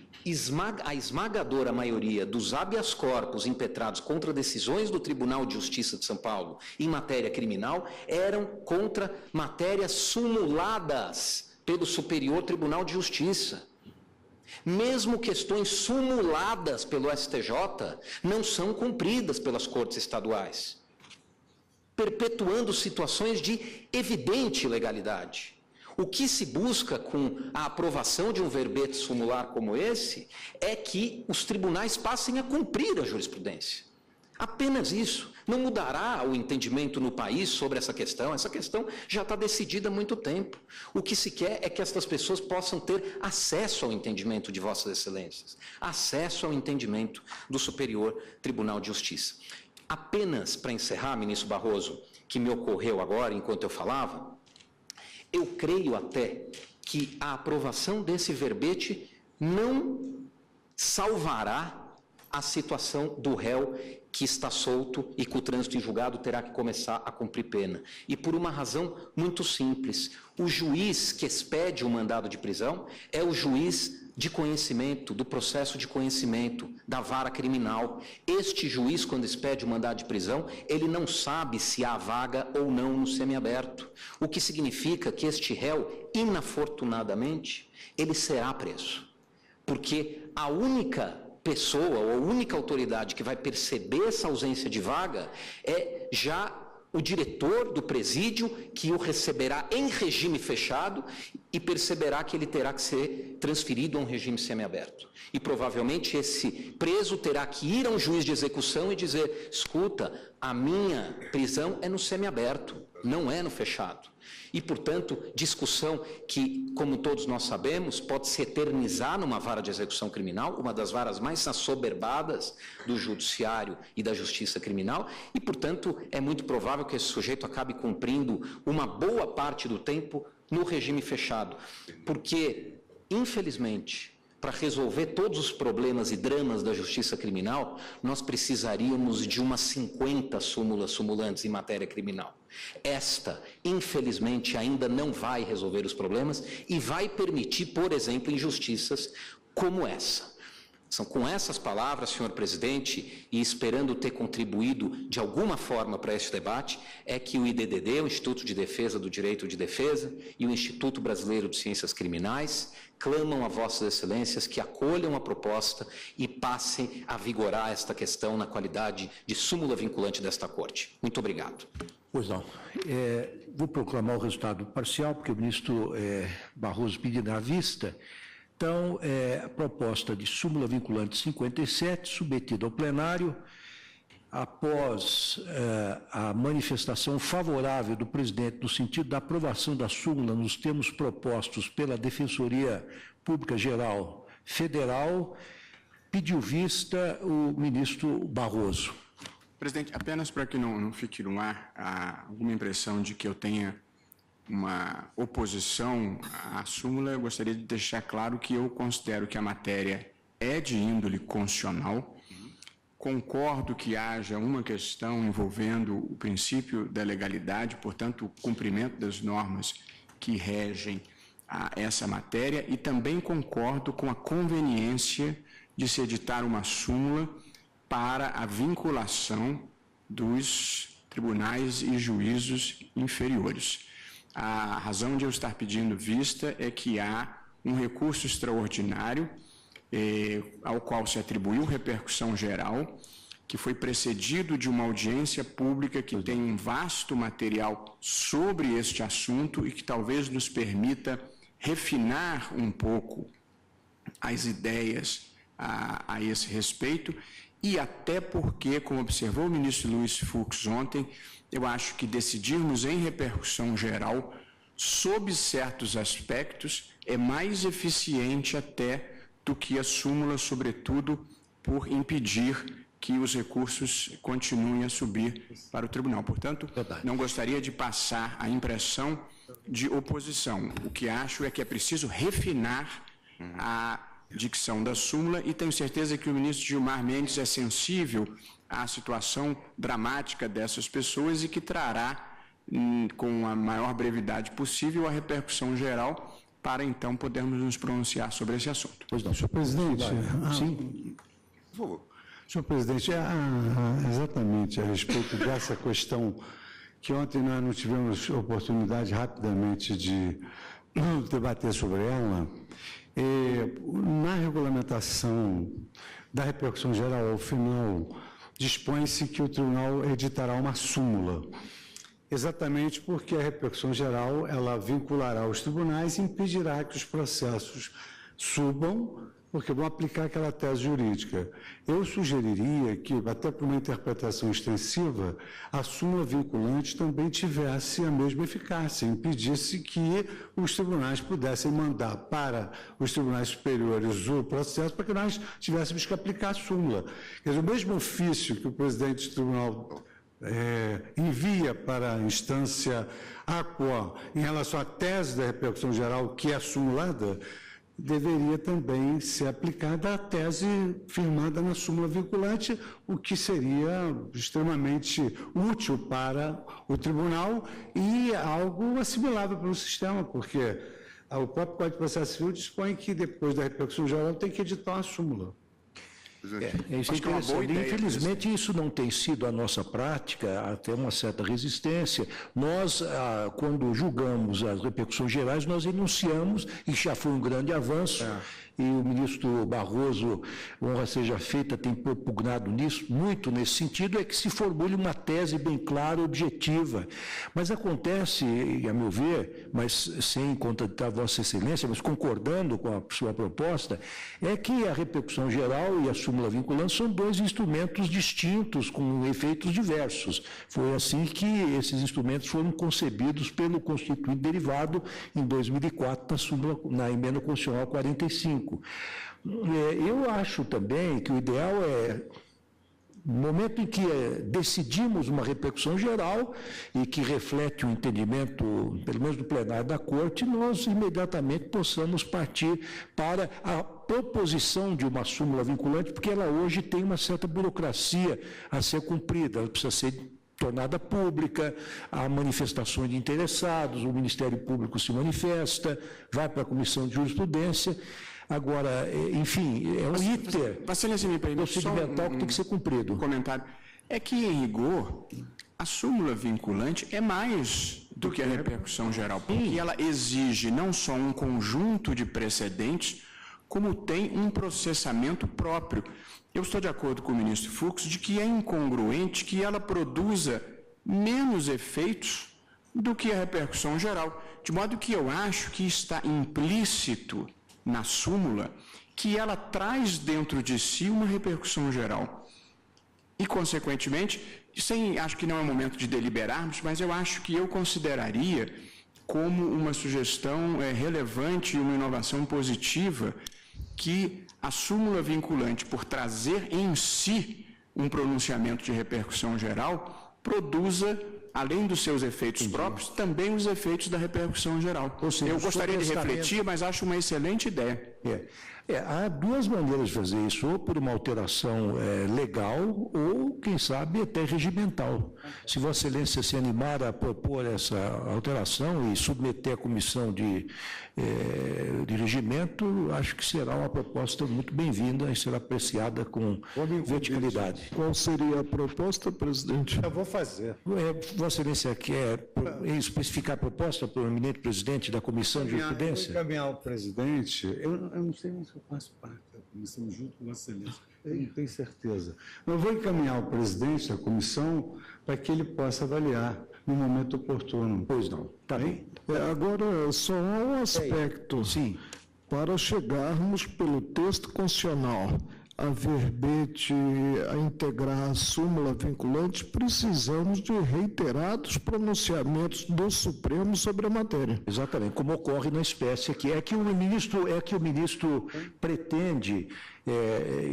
a esmagadora maioria dos habeas corpus impetrados contra decisões do Tribunal de Justiça de São Paulo em matéria criminal eram contra matérias sumuladas pelo Superior Tribunal de Justiça. Mesmo questões sumuladas pelo STJ não são cumpridas pelas cortes estaduais, perpetuando situações de evidente ilegalidade. O que se busca com a aprovação de um verbete sumular como esse é que os tribunais passem a cumprir a jurisprudência. Apenas isso. Não mudará o entendimento no país sobre essa questão já está decidida há muito tempo. O que se quer é que estas pessoas possam ter acesso ao entendimento de vossas excelências, acesso ao entendimento do Superior Tribunal de Justiça. Apenas para encerrar, ministro Barroso, que me ocorreu agora enquanto eu falava, eu creio até que a aprovação desse verbete não salvará a situação do réu que está solto e que o trânsito em julgado terá que começar a cumprir pena. E por uma razão muito simples. O juiz que expede o mandado de prisão é o juiz de conhecimento, do processo de conhecimento, da vara criminal. Este juiz, quando expede o mandado de prisão, ele não sabe se há vaga ou não no semiaberto. O que significa que este réu, inafortunadamente, ele será preso. Porque a única pessoa ou a única autoridade que vai perceber essa ausência de vaga é já o diretor do presídio, que o receberá em regime fechado e perceberá que ele terá que ser transferido a um regime semiaberto. E provavelmente esse preso terá que ir a um juiz de execução e dizer: escuta, a minha prisão é no semiaberto, não é no fechado. E, portanto, discussão que, como todos nós sabemos, pode se eternizar numa vara de execução criminal, uma das varas mais assoberbadas do judiciário e da justiça criminal, e, portanto, é muito provável que esse sujeito acabe cumprindo uma boa parte do tempo no regime fechado. Porque, infelizmente, para resolver todos os problemas e dramas da justiça criminal, nós precisaríamos de umas 50 súmulas sumulantes em matéria criminal. Esta, infelizmente, ainda não vai resolver os problemas e vai permitir, por exemplo, injustiças como essa. São com essas palavras, senhor presidente, e esperando ter contribuído de alguma forma para este debate, é que o IDDD, o Instituto de Defesa do Direito de Defesa, e o Instituto Brasileiro de Ciências Criminais clamam a vossas excelências que acolham a proposta e passem a vigorar esta questão na qualidade de súmula vinculante desta Corte. Muito obrigado. Pois não. Vou proclamar o resultado parcial, porque o ministro Barroso pediu à vista. Então, a proposta de súmula vinculante 57, submetida ao plenário, após a manifestação favorável do presidente no sentido da aprovação da súmula nos termos propostos pela Defensoria Pública Geral Federal, pediu vista o ministro Barroso. Presidente, apenas para que não fique no ar alguma impressão de que eu tenha uma oposição à súmula, eu gostaria de deixar claro que eu considero que a matéria é de índole constitucional. Concordo que haja uma questão envolvendo o princípio da legalidade, portanto, o cumprimento das normas que regem essa matéria, e também concordo com a conveniência de se editar uma súmula para a vinculação dos tribunais e juízos inferiores. A razão de eu estar pedindo vista é que há um recurso extraordinário ao qual se atribuiu repercussão geral, que foi precedido de uma audiência pública que tem um vasto material sobre este assunto e que talvez nos permita refinar um pouco as ideias a esse respeito, e até porque, como observou o ministro Luiz Fux ontem, eu acho que decidirmos em repercussão geral, sob certos aspectos, é mais eficiente até do que a súmula, sobretudo por impedir que os recursos continuem a subir para o tribunal. Portanto, não gostaria de passar a impressão de oposição. O que acho é que é preciso refinar a dicção da súmula, e tenho certeza que o ministro Gilmar Mendes é sensível à situação dramática dessas pessoas e que trará, com a maior brevidade possível, a repercussão geral para, então, podermos nos pronunciar sobre esse assunto. Pois não. Senhor presidente, sim. Por favor. Senhor presidente, exatamente a respeito dessa questão que ontem nós não tivemos oportunidade rapidamente de debater sobre ela, na regulamentação da repercussão geral, ao final, dispõe-se que o tribunal editará uma súmula, exatamente porque a repercussão geral, ela vinculará os tribunais e impedirá que os processos subam, porque vão aplicar aquela tese jurídica. Eu sugeriria que, até por uma interpretação extensiva, a súmula vinculante também tivesse a mesma eficácia, impedisse que os tribunais pudessem mandar para os tribunais superiores o processo para que nós tivéssemos que aplicar a súmula. Quer dizer, o mesmo ofício que o presidente do tribunal envia para a instância aqua em relação à tese da repercussão geral, que é simulada, deveria também ser aplicada a tese firmada na súmula vinculante, o que seria extremamente útil para o tribunal e algo assimilável pelo sistema, porque o próprio Código de Processo Civil dispõe que depois da repercussão geral tem que editar uma súmula. Isso é interessante. Infelizmente, isso não tem sido a nossa prática, até uma certa resistência. Nós, quando julgamos as repercussões gerais, nós enunciamos, e já foi um grande avanço, e o ministro Barroso, honra seja feita, tem propugnado nisso, muito nesse sentido, é que se formule uma tese bem clara, objetiva. Mas acontece, a meu ver, mas sem contraditar Vossa Excelência, mas concordando com a sua proposta, é que a repercussão geral e a súmula vinculante são dois instrumentos distintos, com efeitos diversos. Foi assim que esses instrumentos foram concebidos pelo Constituinte Derivado em 2004, na emenda constitucional 45. Eu acho também que o ideal é, no momento em que decidimos uma repercussão geral e que reflete o entendimento, pelo menos do plenário da Corte, nós imediatamente possamos partir para a proposição de uma súmula vinculante, porque ela hoje tem uma certa burocracia a ser cumprida, ela precisa ser tornada pública, há manifestações de interessados, o Ministério Público se manifesta, vai para a Comissão de Jurisprudência. Agora, enfim, é um iter procedimental que tem que ser cumprido. Comentário. É que, em rigor, a súmula vinculante é mais do que a repercussão geral, porque ela exige não só um conjunto de precedentes, como tem um processamento próprio. Eu estou de acordo com o ministro Fux de que é incongruente que ela produza menos efeitos do que a repercussão geral, de modo que eu acho que está implícito na súmula que ela traz dentro de si uma repercussão geral. E, consequentemente, acho que não é o momento de deliberarmos, mas eu acho que eu consideraria como uma sugestão relevante e uma inovação positiva que a súmula vinculante, por trazer em si um pronunciamento de repercussão geral, produza, além dos seus efeitos próprios, também os efeitos da repercussão geral. Ou seja, eu gostaria de refletir, mas acho uma excelente ideia. Há duas maneiras de fazer isso, ou por uma alteração legal, ou, quem sabe, até regimental. Se Vossa Excelência se animar a propor essa alteração e submeter à comissão de regimento, acho que será uma proposta muito bem-vinda e será apreciada com verticalidade. Qual seria a proposta, presidente? Eu vou fazer. Vossa Excelência quer especificar a proposta para o eminente presidente da Comissão de Jurisprudência? Eu vou encaminhar ao presidente, eu não sei nem se eu faço parte da comissão junto com Vossa Excelência, eu não tenho certeza. Eu vou encaminhar ao presidente da comissão para que ele possa avaliar no momento oportuno. Pois não. Está bem. Agora, só há um aspecto. Sim. Para chegarmos pelo texto constitucional a verbete, a integrar a súmula vinculante, precisamos de reiterados pronunciamentos do Supremo sobre a matéria. Exatamente, como ocorre na espécie aqui. É que o ministro pretende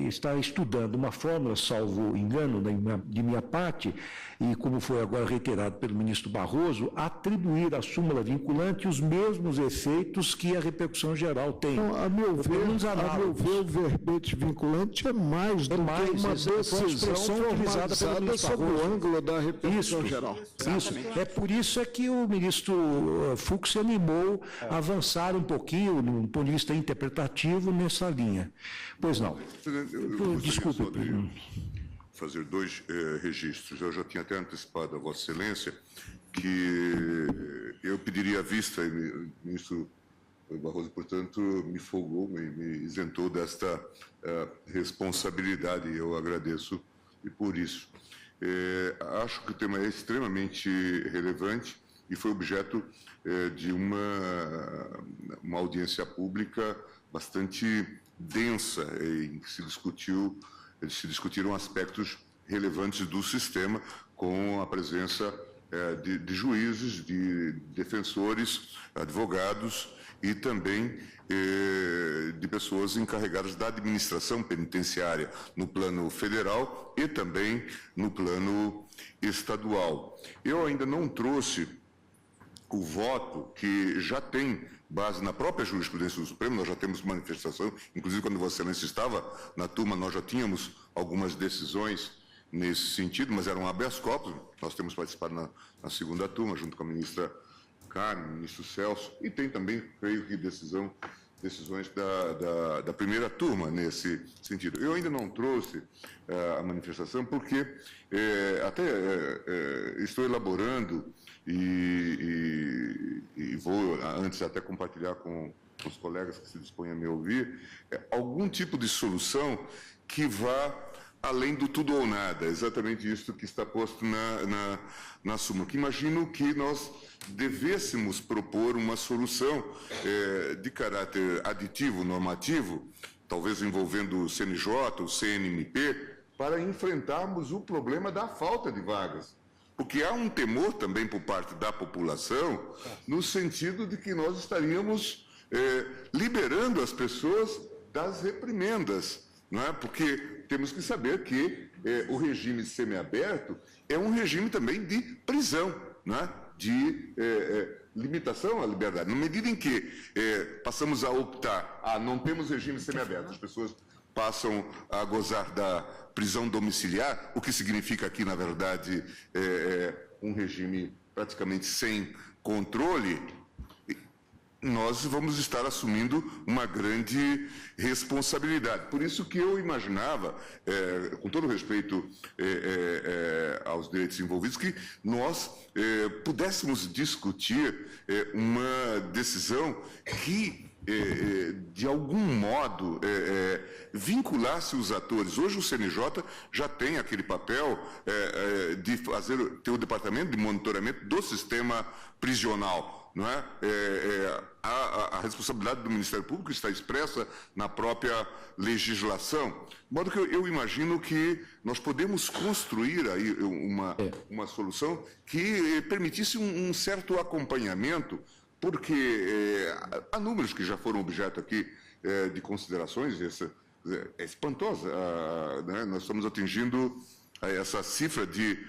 está estudando uma fórmula, salvo engano de minha parte, e como foi agora reiterado pelo ministro Barroso, atribuir à súmula vinculante os mesmos efeitos que a repercussão geral tem. Então, a meu ver, o verbete vinculante é mais do que uma decisão formalizada sob o ângulo da repercussão geral. Isso. É por isso que o ministro Fux se animou a avançar um pouquinho, do ponto de vista interpretativo, nessa linha. Pois não. Desculpe. Fazer dois registros. Eu já tinha até antecipado a Vossa Excelência que eu pediria a vista, e o ministro Barroso, portanto, me folgou, me isentou desta responsabilidade, e eu agradeço e por isso. Acho que o tema é extremamente relevante e foi objeto de uma audiência pública bastante densa, em que se discutiram aspectos relevantes do sistema, com a presença de juízes, de defensores, advogados e também de pessoas encarregadas da administração penitenciária no plano federal e também no plano estadual. Eu ainda não trouxe o voto que já tem base na própria jurisprudência do Supremo. Nós já temos manifestação, inclusive quando Vossa Excelência estava na turma, nós já tínhamos algumas decisões nesse sentido, mas eram habeas corpus. Nós temos participado na segunda turma, junto com a ministra Carmen, o ministro Celso, e tem também, creio que, decisões da primeira turma nesse sentido. Eu ainda não trouxe a manifestação porque estou elaborando e vou antes até compartilhar com os colegas que se dispõem a me ouvir, algum tipo de solução que vá além do tudo ou nada, exatamente isso que está posto na súmula. Que imagino que nós devêssemos propor uma solução de caráter aditivo, normativo, talvez envolvendo o CNJ, o CNMP, para enfrentarmos o problema da falta de vagas. Porque há um temor também por parte da população, no sentido de que nós estaríamos liberando as pessoas das reprimendas, não é? Porque temos que saber que o regime semiaberto é um regime também de prisão, não é? De limitação à liberdade. Na medida em que passamos a optar, não temos regime semiaberto, as pessoas passam a gozar da prisão domiciliar, o que significa aqui, na verdade, um regime praticamente sem controle, nós vamos estar assumindo uma grande responsabilidade. Por isso que eu imaginava, com todo respeito aos direitos envolvidos, que nós pudéssemos discutir uma decisão que, de algum modo, vinculasse os atores. Hoje o CNJ já tem aquele papel de ter o departamento de monitoramento do sistema prisional. Não é? A responsabilidade do Ministério Público está expressa na própria legislação. De modo que eu imagino que nós podemos construir aí uma solução que permitisse um certo acompanhamento, porque há números que já foram objeto aqui de considerações, é espantosa. Né? Nós estamos atingindo essa cifra de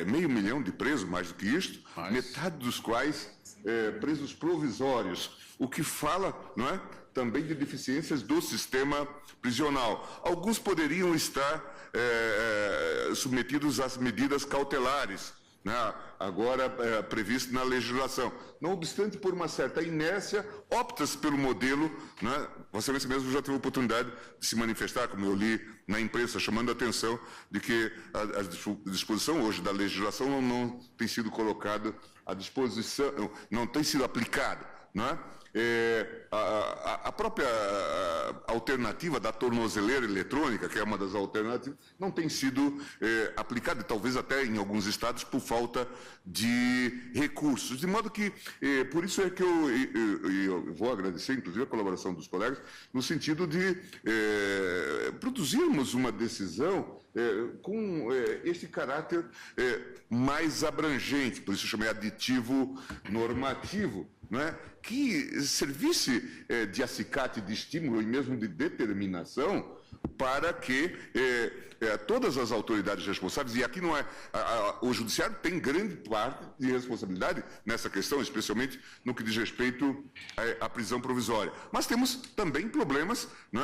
500 mil de presos, mais do que isto, metade dos quais presos provisórios, o que fala, não é, também de deficiências do sistema prisional. Alguns poderiam estar submetidos às medidas cautelares, né, agora previsto na legislação. Não obstante, por uma certa inércia, opta-se pelo modelo, né, Vossa Excelência mesmo já teve a oportunidade de se manifestar, como eu li na imprensa, chamando a atenção de que a disposição hoje da legislação não tem sido colocada à disposição, não tem sido aplicada, não é? A própria alternativa da tornozeleira eletrônica, que é uma das alternativas, não tem sido aplicada, talvez até em alguns estados por falta de recursos. De modo que, por isso é que eu vou agradecer, inclusive, a colaboração dos colegas, no sentido de produzirmos uma decisão com este caráter mais abrangente, por isso eu chamei aditivo normativo, não é? Que servisse de acicate, de estímulo e mesmo de determinação para que todas as autoridades responsáveis, e aqui não é, o Judiciário tem grande parte de responsabilidade nessa questão, especialmente no que diz respeito à prisão provisória. Mas temos também problemas, né,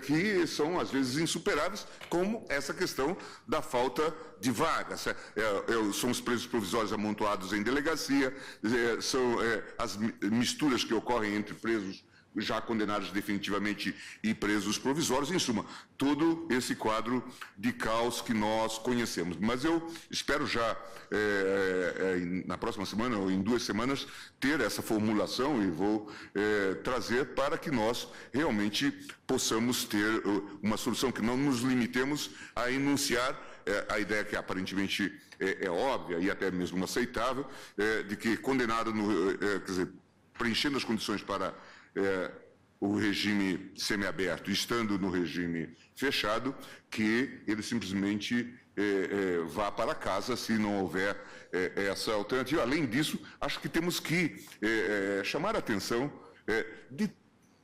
que são às vezes insuperáveis, como essa questão da falta de vagas. São os presos provisórios amontoados em delegacia, são as misturas que ocorrem entre presos já condenados definitivamente e presos provisórios, em suma, todo esse quadro de caos que nós conhecemos. Mas eu espero já, na próxima semana ou em 2 semanas, ter essa formulação e vou trazer para que nós realmente possamos ter uma solução, que não nos limitemos a enunciar a ideia que aparentemente é óbvia e até mesmo aceitável, de que condenado, quer dizer, preenchendo as condições para o regime semiaberto, estando no regime fechado, que ele simplesmente vá para casa se não houver essa alternativa. Além disso, acho que temos que chamar a atenção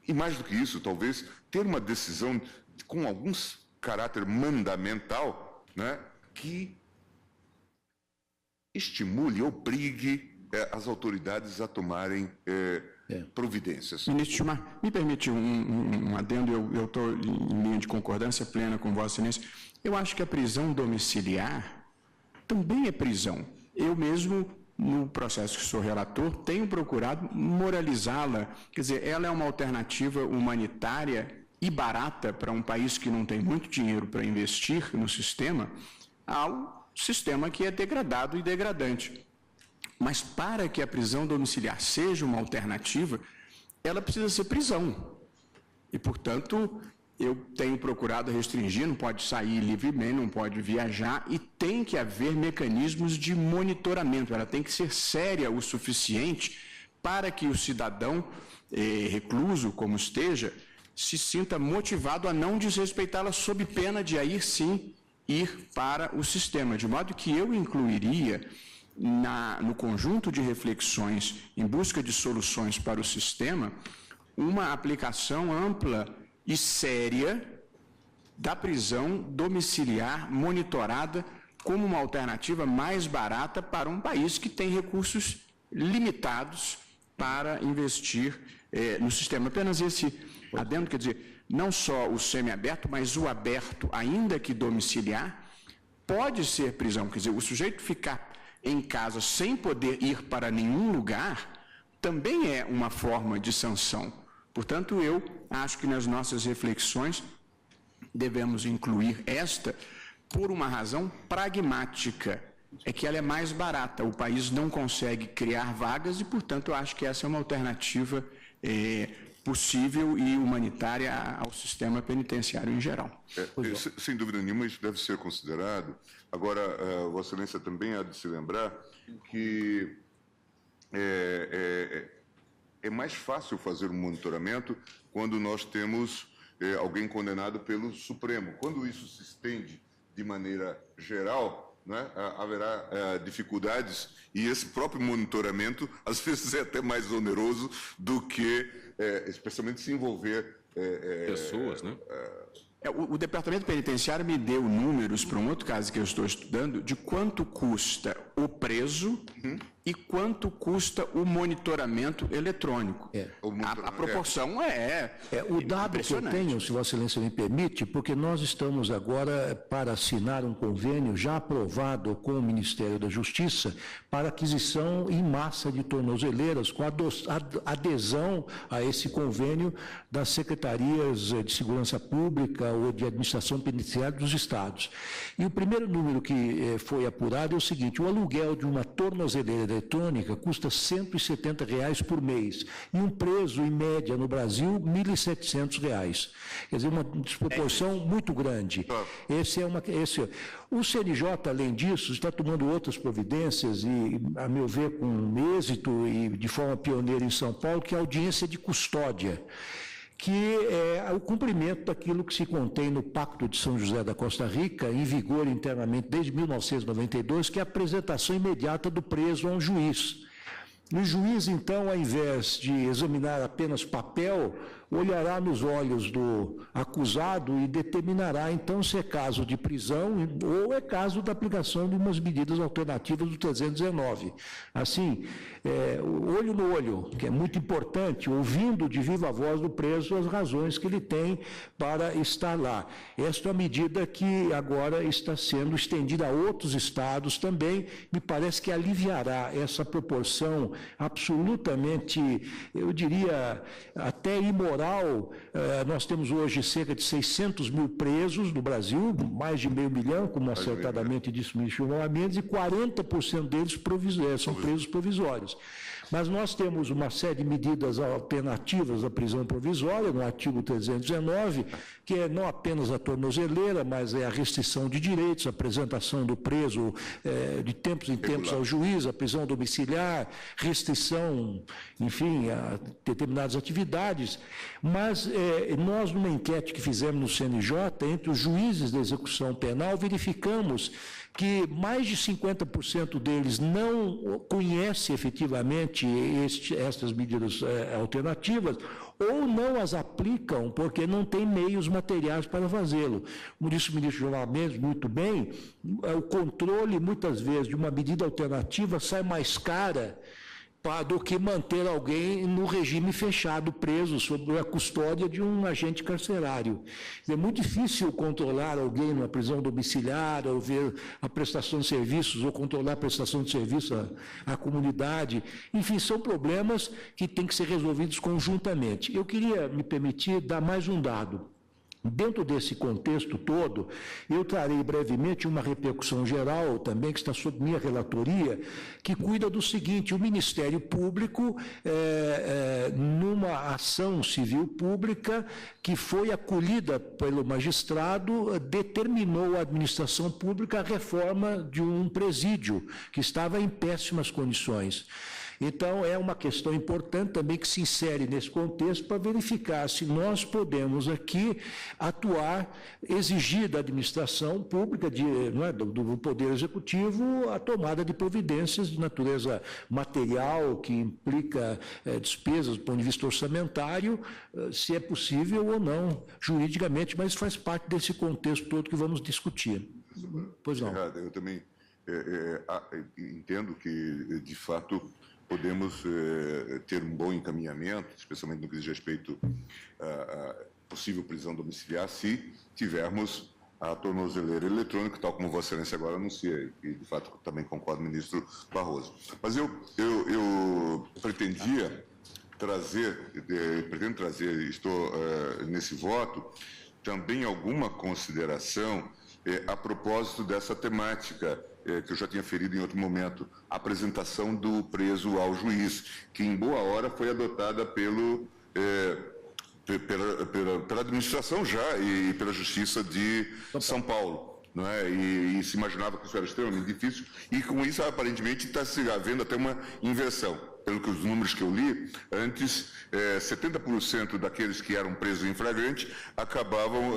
e mais do que isso, talvez, ter uma decisão com alguns caráter mandamental, né, que estimule, obrigue as autoridades a tomarem providências. Ministro Gilmar, me permite um adendo, eu estou em linha de concordância plena com Vossa Excelência. Eu acho que a prisão domiciliar também é prisão. Eu mesmo, no processo que sou relator, tenho procurado moralizá-la. Quer dizer, ela é uma alternativa humanitária e barata para um país que não tem muito dinheiro para investir no sistema, ao sistema que é degradado e degradante. Mas para que a prisão domiciliar seja uma alternativa, ela precisa ser prisão. E, portanto, eu tenho procurado restringir, não pode sair livremente, não pode viajar, e tem que haver mecanismos de monitoramento. Ela tem que ser séria o suficiente para que o cidadão recluso, como esteja, se sinta motivado a não desrespeitá-la, sob pena de aí sim ir para o sistema. De modo que eu incluiria no conjunto de reflexões em busca de soluções para o sistema, uma aplicação ampla e séria da prisão domiciliar monitorada como uma alternativa mais barata para um país que tem recursos limitados para investir no sistema. Apenas esse adendo, quer dizer, não só o semiaberto, mas o aberto, ainda que domiciliar, pode ser prisão. Quer dizer, o sujeito ficar em casa sem poder ir para nenhum lugar também é uma forma de sanção. Portanto, eu acho que nas nossas reflexões devemos incluir esta por uma razão pragmática, é que ela é mais barata. O país não consegue criar vagas e, portanto, eu acho que essa é uma alternativa possível e humanitária ao sistema penitenciário em geral. Sem dúvida nenhuma, isso deve ser considerado. Agora, Vossa Excelência também há de se lembrar que é mais fácil fazer um monitoramento quando nós temos alguém condenado pelo Supremo. Quando isso se estende de maneira geral, né, haverá dificuldades, e esse próprio monitoramento, às vezes, é até mais oneroso do que, especialmente, se envolver pessoas, né? O Departamento Penitenciário me deu números, para um outro caso que eu estou estudando, de quanto custa o preso e quanto custa o monitoramento eletrônico. A proporção o dado que eu tenho, se Vossa Excelência me permite, porque nós estamos agora para assinar um convênio já aprovado com o Ministério da Justiça para aquisição em massa de tornozeleiras, com adesão a esse convênio das secretarias de Segurança Pública ou de Administração Penitenciária dos Estados. E o primeiro número que foi apurado é o seguinte: o aluguel de uma tornozeleira eletrônica custa R$ 170 por mês, e um preso, em média, no Brasil, R$ 1.700. Quer dizer, uma desproporção muito grande. O CNJ, além disso, está tomando outras providências, e, a meu ver, com êxito e de forma pioneira em São Paulo, que é a audiência de custódia, que é o cumprimento daquilo que se contém no Pacto de São José da Costa Rica, em vigor internamente desde 1992, que é a apresentação imediata do preso a um juiz. O juiz, então, ao invés de examinar apenas papel, olhará nos olhos do acusado e determinará, então, se é caso de prisão ou é caso da aplicação de umas medidas alternativas do 319. Assim, olho no olho, que é muito importante, ouvindo de viva voz do preso as razões que ele tem para estar lá. Esta é uma medida que agora está sendo estendida a outros estados também, me parece que aliviará essa proporção absolutamente, eu diria, até imoral. Nós temos hoje cerca de 600 mil presos no Brasil, mais de 500 mil, como acertadamente disse o ministro Gilmar Mendes, e 40% deles são presos provisórios. Mas nós temos uma série de medidas alternativas à prisão provisória, no artigo 319, que é não apenas a tornozeleira, mas é a restrição de direitos, a apresentação do preso de tempos em tempos ao juiz, a prisão domiciliar, restrição, enfim, a determinadas atividades. Mas nós, numa enquete que fizemos no CNJ, entre os juízes da execução penal, verificamos que mais de 50% deles não conhecem efetivamente estas medidas alternativas ou não as aplicam porque não têm meios materiais para fazê-lo. Como disse o ministro Gilmar Mendes muito bem, o controle, muitas vezes, de uma medida alternativa sai mais cara do que manter alguém no regime fechado, preso, sob a custódia de um agente carcerário. É muito difícil controlar alguém numa prisão domiciliar, ou ver a prestação de serviços, ou controlar a prestação de serviço à comunidade. Enfim, são problemas que têm que ser resolvidos conjuntamente. Eu queria me permitir dar mais um dado. Dentro desse contexto todo, eu trarei brevemente uma repercussão geral também, que está sob minha relatoria, que cuida do seguinte: o Ministério Público, numa ação civil pública que foi acolhida pelo magistrado, determinou à administração pública a reforma de um presídio que estava em péssimas condições. Então, é uma questão importante também que se insere nesse contexto para verificar se nós podemos aqui atuar, exigir da administração pública, do Poder Executivo, a tomada de providências de natureza material, que implica despesas do ponto de vista orçamentário, se é possível ou não, juridicamente, mas faz parte desse contexto todo que vamos discutir. Pois não. Eu também entendo que, de fato, podemos ter um bom encaminhamento, especialmente no que diz respeito à possível prisão domiciliar, se tivermos a tornozeleira eletrônica, tal como Vossa Excelência agora anuncia, e de fato também concordo com o ministro Barroso. Mas eu pretendo trazer, estou nesse voto, também alguma consideração a propósito dessa temática, que eu já tinha ferido em outro momento, a apresentação do preso ao juiz, que em boa hora foi adotada pela administração já e pela Justiça de São Paulo. Não é? E se imaginava que isso era extremamente difícil, e com isso aparentemente está se havendo até uma inversão. Pelo que os números que eu li, antes 70% daqueles que eram presos em flagrante acabavam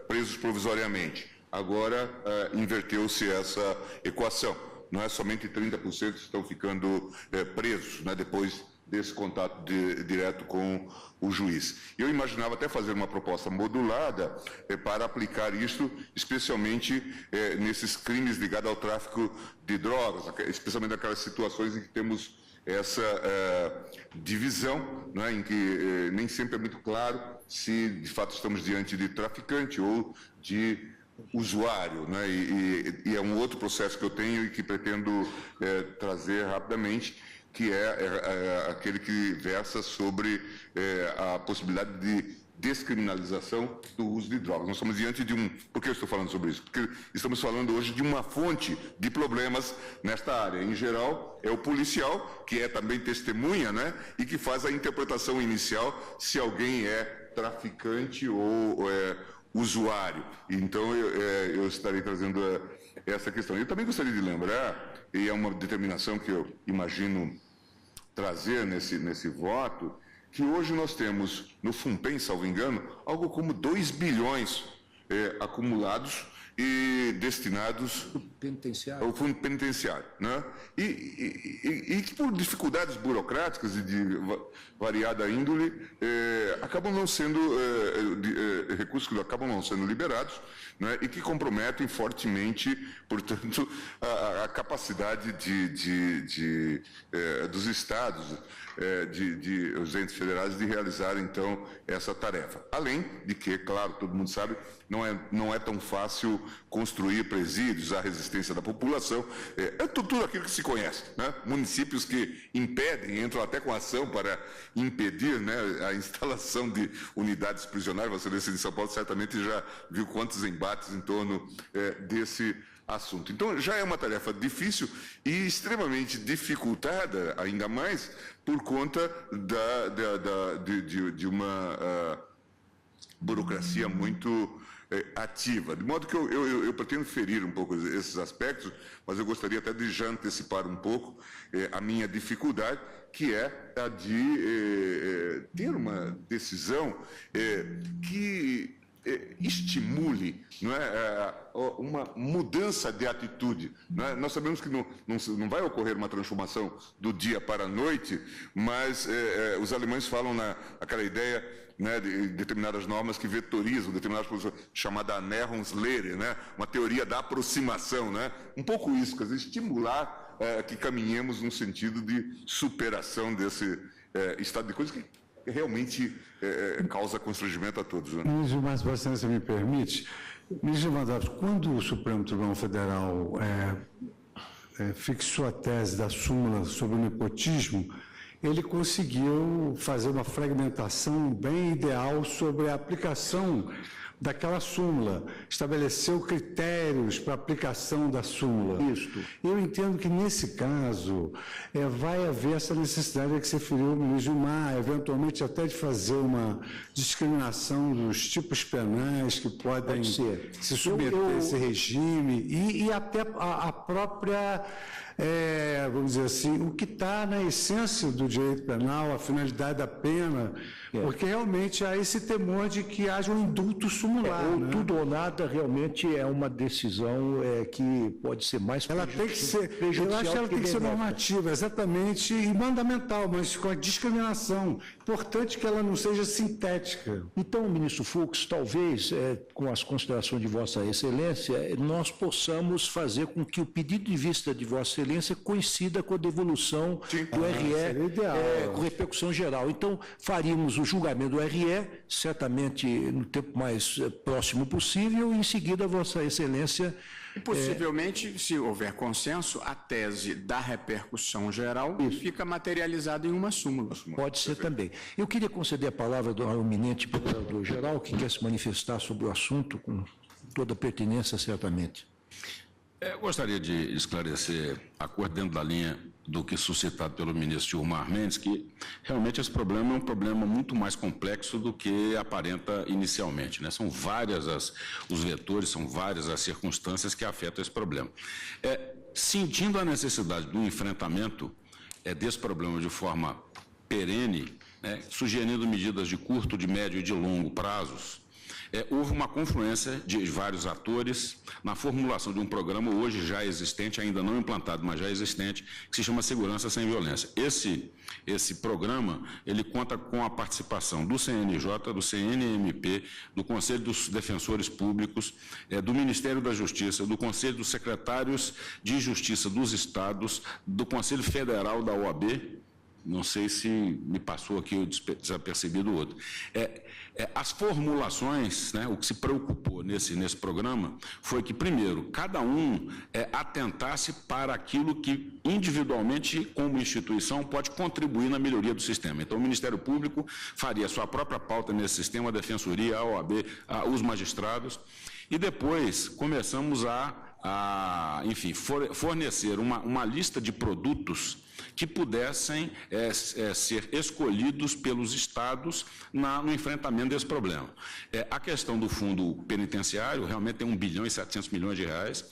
presos provisoriamente. Agora inverteu-se essa equação. Não é somente 30% estão ficando presos, né, depois desse contato direto com o juiz. Eu imaginava até fazer uma proposta modulada para aplicar isso, especialmente nesses crimes ligados ao tráfico de drogas, especialmente naquelas situações em que temos essa divisão, né, em que nem sempre é muito claro se de fato estamos diante de traficante ou de usuário, né, e é um outro processo que eu tenho e que pretendo trazer rapidamente, que é aquele que versa sobre a possibilidade de descriminalização do uso de drogas. Nós estamos diante de Por que eu estou falando sobre isso? Porque estamos falando hoje de uma fonte de problemas nesta área. Em geral, é o policial, que é também testemunha, né, e que faz a interpretação inicial se alguém é traficante ou usuário. Então, eu estarei trazendo essa questão. Eu também gostaria de lembrar, e é uma determinação que eu imagino trazer nesse voto, que hoje nós temos no FUNPEN, salvo engano, algo como 2 bilhões acumulados e destinados ao fundo penitenciário, né? E que por dificuldades burocráticas e de variada índole, acabam não sendo recursos que acabam não sendo liberados, né? E que comprometem fortemente, portanto, a capacidade dos estados, os entes federais de realizar, então, essa tarefa. Além de que, claro, todo mundo sabe, não é tão fácil construir presídios, a resistência da população, tudo aquilo que se conhece, né? Municípios que impedem, entram até com ação para impedir, né, a instalação de unidades prisionais. Você de São Paulo certamente já viu quantos embates em torno desse assunto. Então, já é uma tarefa difícil e extremamente dificultada, ainda mais, por conta de uma burocracia muito ativa. De modo que eu pretendo ferir um pouco esses aspectos, mas eu gostaria até de já antecipar um pouco a minha dificuldade, que é a de ter uma decisão que estimule, não é, uma mudança de atitude. Não é? Nós sabemos que não vai ocorrer uma transformação do dia para a noite, mas os alemães falam naquela ideia, né, de determinadas normas que vetorizam determinadas posições, chamada Annäherungslehre, né, uma teoria da aproximação, né, um pouco isso, quer dizer, estimular que caminhemos no sentido de superação desse estado de coisas que realmente causa constrangimento a todos. Né? Ministro, mas Vossa Excelência me permite, ministro Lewandowski, quando o Supremo Tribunal Federal fixou a tese da súmula sobre o nepotismo, ele conseguiu fazer uma fragmentação bem ideal sobre a aplicação daquela súmula, estabeleceu critérios para a aplicação da súmula. Isso. Eu entendo que, nesse caso, vai haver essa necessidade que você referiu, ministro Gilmar, eventualmente até de fazer uma discriminação dos tipos penais que podem se submeter a esse regime e até a própria... vamos dizer assim, o que está na essência do direito penal, a finalidade da pena, porque realmente há esse temor de que haja um indulto sumário simular. Ou né? tudo ou nada realmente é uma decisão que pode ser mais ela tem que ser, eu acho que ela tem que ser normativa, exatamente, e mandamental, mas com a discriminação. Importante que ela não seja sintética. Então, ministro Fux, talvez, com as considerações de Vossa Excelência, nós possamos fazer com que o pedido de vista de Vossa Excelência coincida com a devolução do RE, com repercussão geral. Então, faríamos o julgamento do RE, certamente no tempo mais próximo possível, e em seguida Vossa Excelência... E possivelmente, se houver consenso, a tese da repercussão geral fica materializada em uma súmula. Pode ser também. Eu queria conceder a palavra ao eminente procurador-geral, que quer se manifestar sobre o assunto, com toda a pertinência, certamente. Eu gostaria de esclarecer, acordo dentro da linha do que suscitado pelo ministro Gilmar Mendes, que realmente esse problema é um problema muito mais complexo do que aparenta inicialmente, né? São várias os vetores, são várias as circunstâncias que afetam esse problema. Sentindo a necessidade do enfrentamento desse problema de forma perene, né, sugerindo medidas de curto, de médio e de longo prazos, houve uma confluência de vários atores na formulação de um programa hoje já existente, ainda não implantado, mas já existente, que se chama Segurança Sem Violência. Esse programa, ele conta com a participação do CNJ, do CNMP, do Conselho dos Defensores Públicos, do Ministério da Justiça, do Conselho dos Secretários de Justiça dos Estados, do Conselho Federal da OAB, não sei se me passou aqui o desapercebido outro. As formulações, né, o que se preocupou nesse programa foi que, primeiro, cada um atentasse para aquilo que individualmente, como instituição, pode contribuir na melhoria do sistema. Então, o Ministério Público faria a sua própria pauta nesse sistema, a Defensoria, a OAB, os magistrados, e depois começamos enfim, fornecer uma lista de produtos que pudessem ser escolhidos pelos estados no enfrentamento desse problema. A questão do fundo penitenciário realmente tem 1 bilhão e 700 milhões de reais.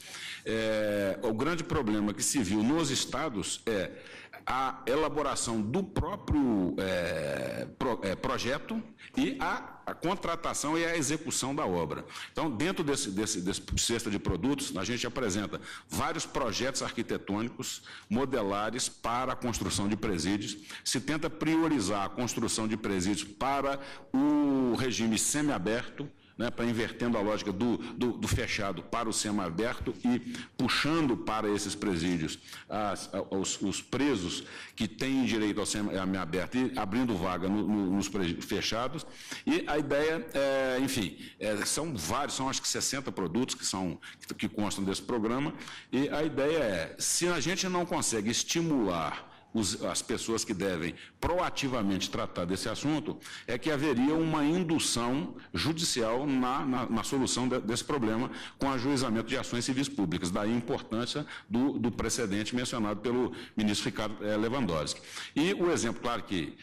O grande problema que se viu nos estados é a elaboração do próprio projeto e a contratação e a execução da obra. Então, dentro desse cesta de produtos, a gente apresenta vários projetos arquitetônicos, modelares para a construção de presídios, se tenta priorizar a construção de presídios para o regime semiaberto, né, para invertendo a lógica do fechado para o semiaberto e puxando para esses presídios os presos que têm direito ao semiaberto e abrindo vaga nos presídios fechados. E a ideia, enfim, são vários, são acho que 60 produtos que constam desse programa, e a ideia se a gente não consegue estimular as pessoas que devem proativamente tratar desse assunto, é que haveria uma indução judicial na solução desse problema com ajuizamento de ações civis públicas. Daí a importância do precedente mencionado pelo ministro Ricardo Lewandowski. E o exemplo, claro que,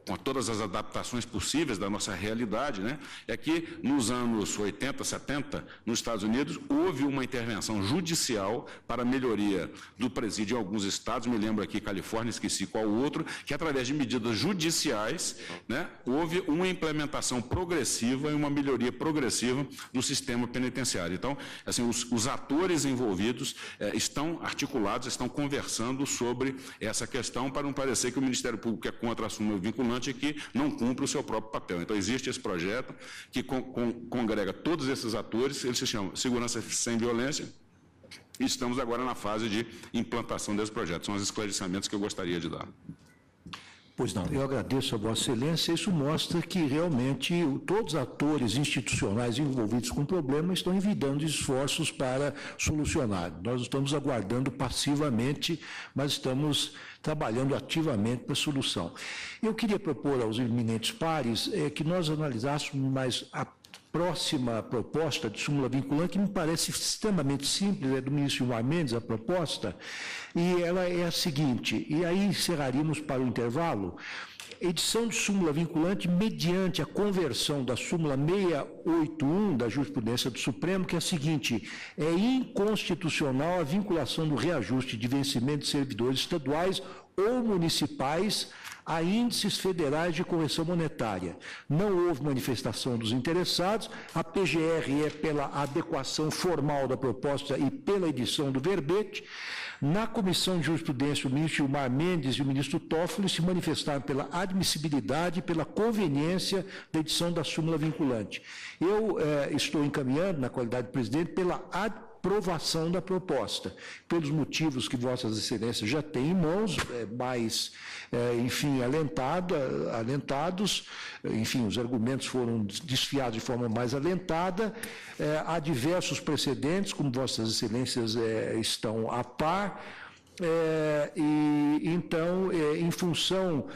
com todas as adaptações possíveis da nossa realidade, né, é que nos anos 80, 70, nos Estados Unidos, houve uma intervenção judicial para a melhoria do presídio em alguns estados, me lembro aqui Califórnia, esqueci qual outro, que através de medidas judiciais, né, houve uma implementação progressiva e uma melhoria progressiva no sistema penitenciário. Então, assim, os atores envolvidos estão articulados, estão conversando sobre essa questão para não parecer que o Ministério Público é contra a súmula vinculante e que não cumpre o seu próprio papel. Então, existe esse projeto que congrega todos esses atores, ele se chama Segurança Sem Violência. E estamos agora na fase de implantação desse projeto. São os esclarecimentos que eu gostaria de dar. Pois não, eu agradeço a Vossa Excelência. Isso mostra que realmente todos os atores institucionais envolvidos com o problema estão envidando esforços para solucionar. Nós estamos aguardando passivamente, mas estamos trabalhando ativamente para a solução. Eu queria propor aos eminentes pares que nós analisássemos mais a próxima proposta de súmula vinculante, que me parece extremamente simples, é do ministro Gilmar Mendes a proposta, e ela é a seguinte, e aí encerraríamos para o intervalo: edição de súmula vinculante mediante a conversão da súmula 681 da jurisprudência do Supremo, que é a seguinte: é inconstitucional a vinculação do reajuste de vencimento de servidores estaduais ou municipais a índices federais de correção monetária. Não houve manifestação dos interessados, a PGR é pela adequação formal da proposta e pela edição do verbete. Na Comissão de Jurisprudência, o ministro Gilmar Mendes e o ministro Toffoli se manifestaram pela admissibilidade e pela conveniência da edição da súmula vinculante. Eu estou encaminhando, na qualidade de presidente, pela aprovação da proposta, pelos motivos que Vossas Excelências já têm em mãos, mas, enfim, alentados, enfim, os argumentos foram desfiados de forma mais alentada, há diversos precedentes, como Vossas Excelências estão a par, e então, em função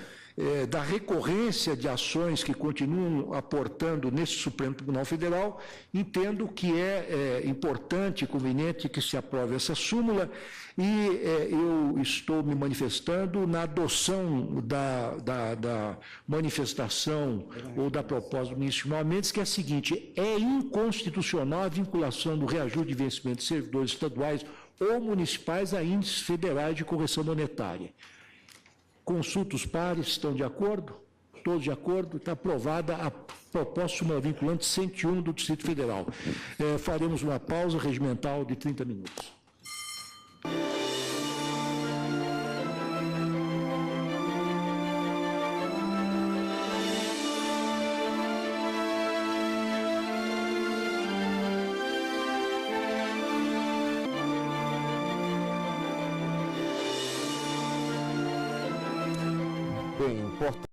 da recorrência de ações que continuam aportando nesse Supremo Tribunal Federal, entendo que é importante e conveniente que se aprove essa súmula e eu estou me manifestando na adoção da manifestação ou da proposta do ministro Gilmar Mendes, que é a seguinte: é inconstitucional a vinculação do reajuste de vencimento de servidores estaduais ou municipais a índices federais de correção monetária. Consulta os pares, estão de acordo? Todos de acordo? Está aprovada a proposta súmula vinculante 101 do Distrito Federal. Faremos uma pausa regimental de 30 minutos. Bem, importante.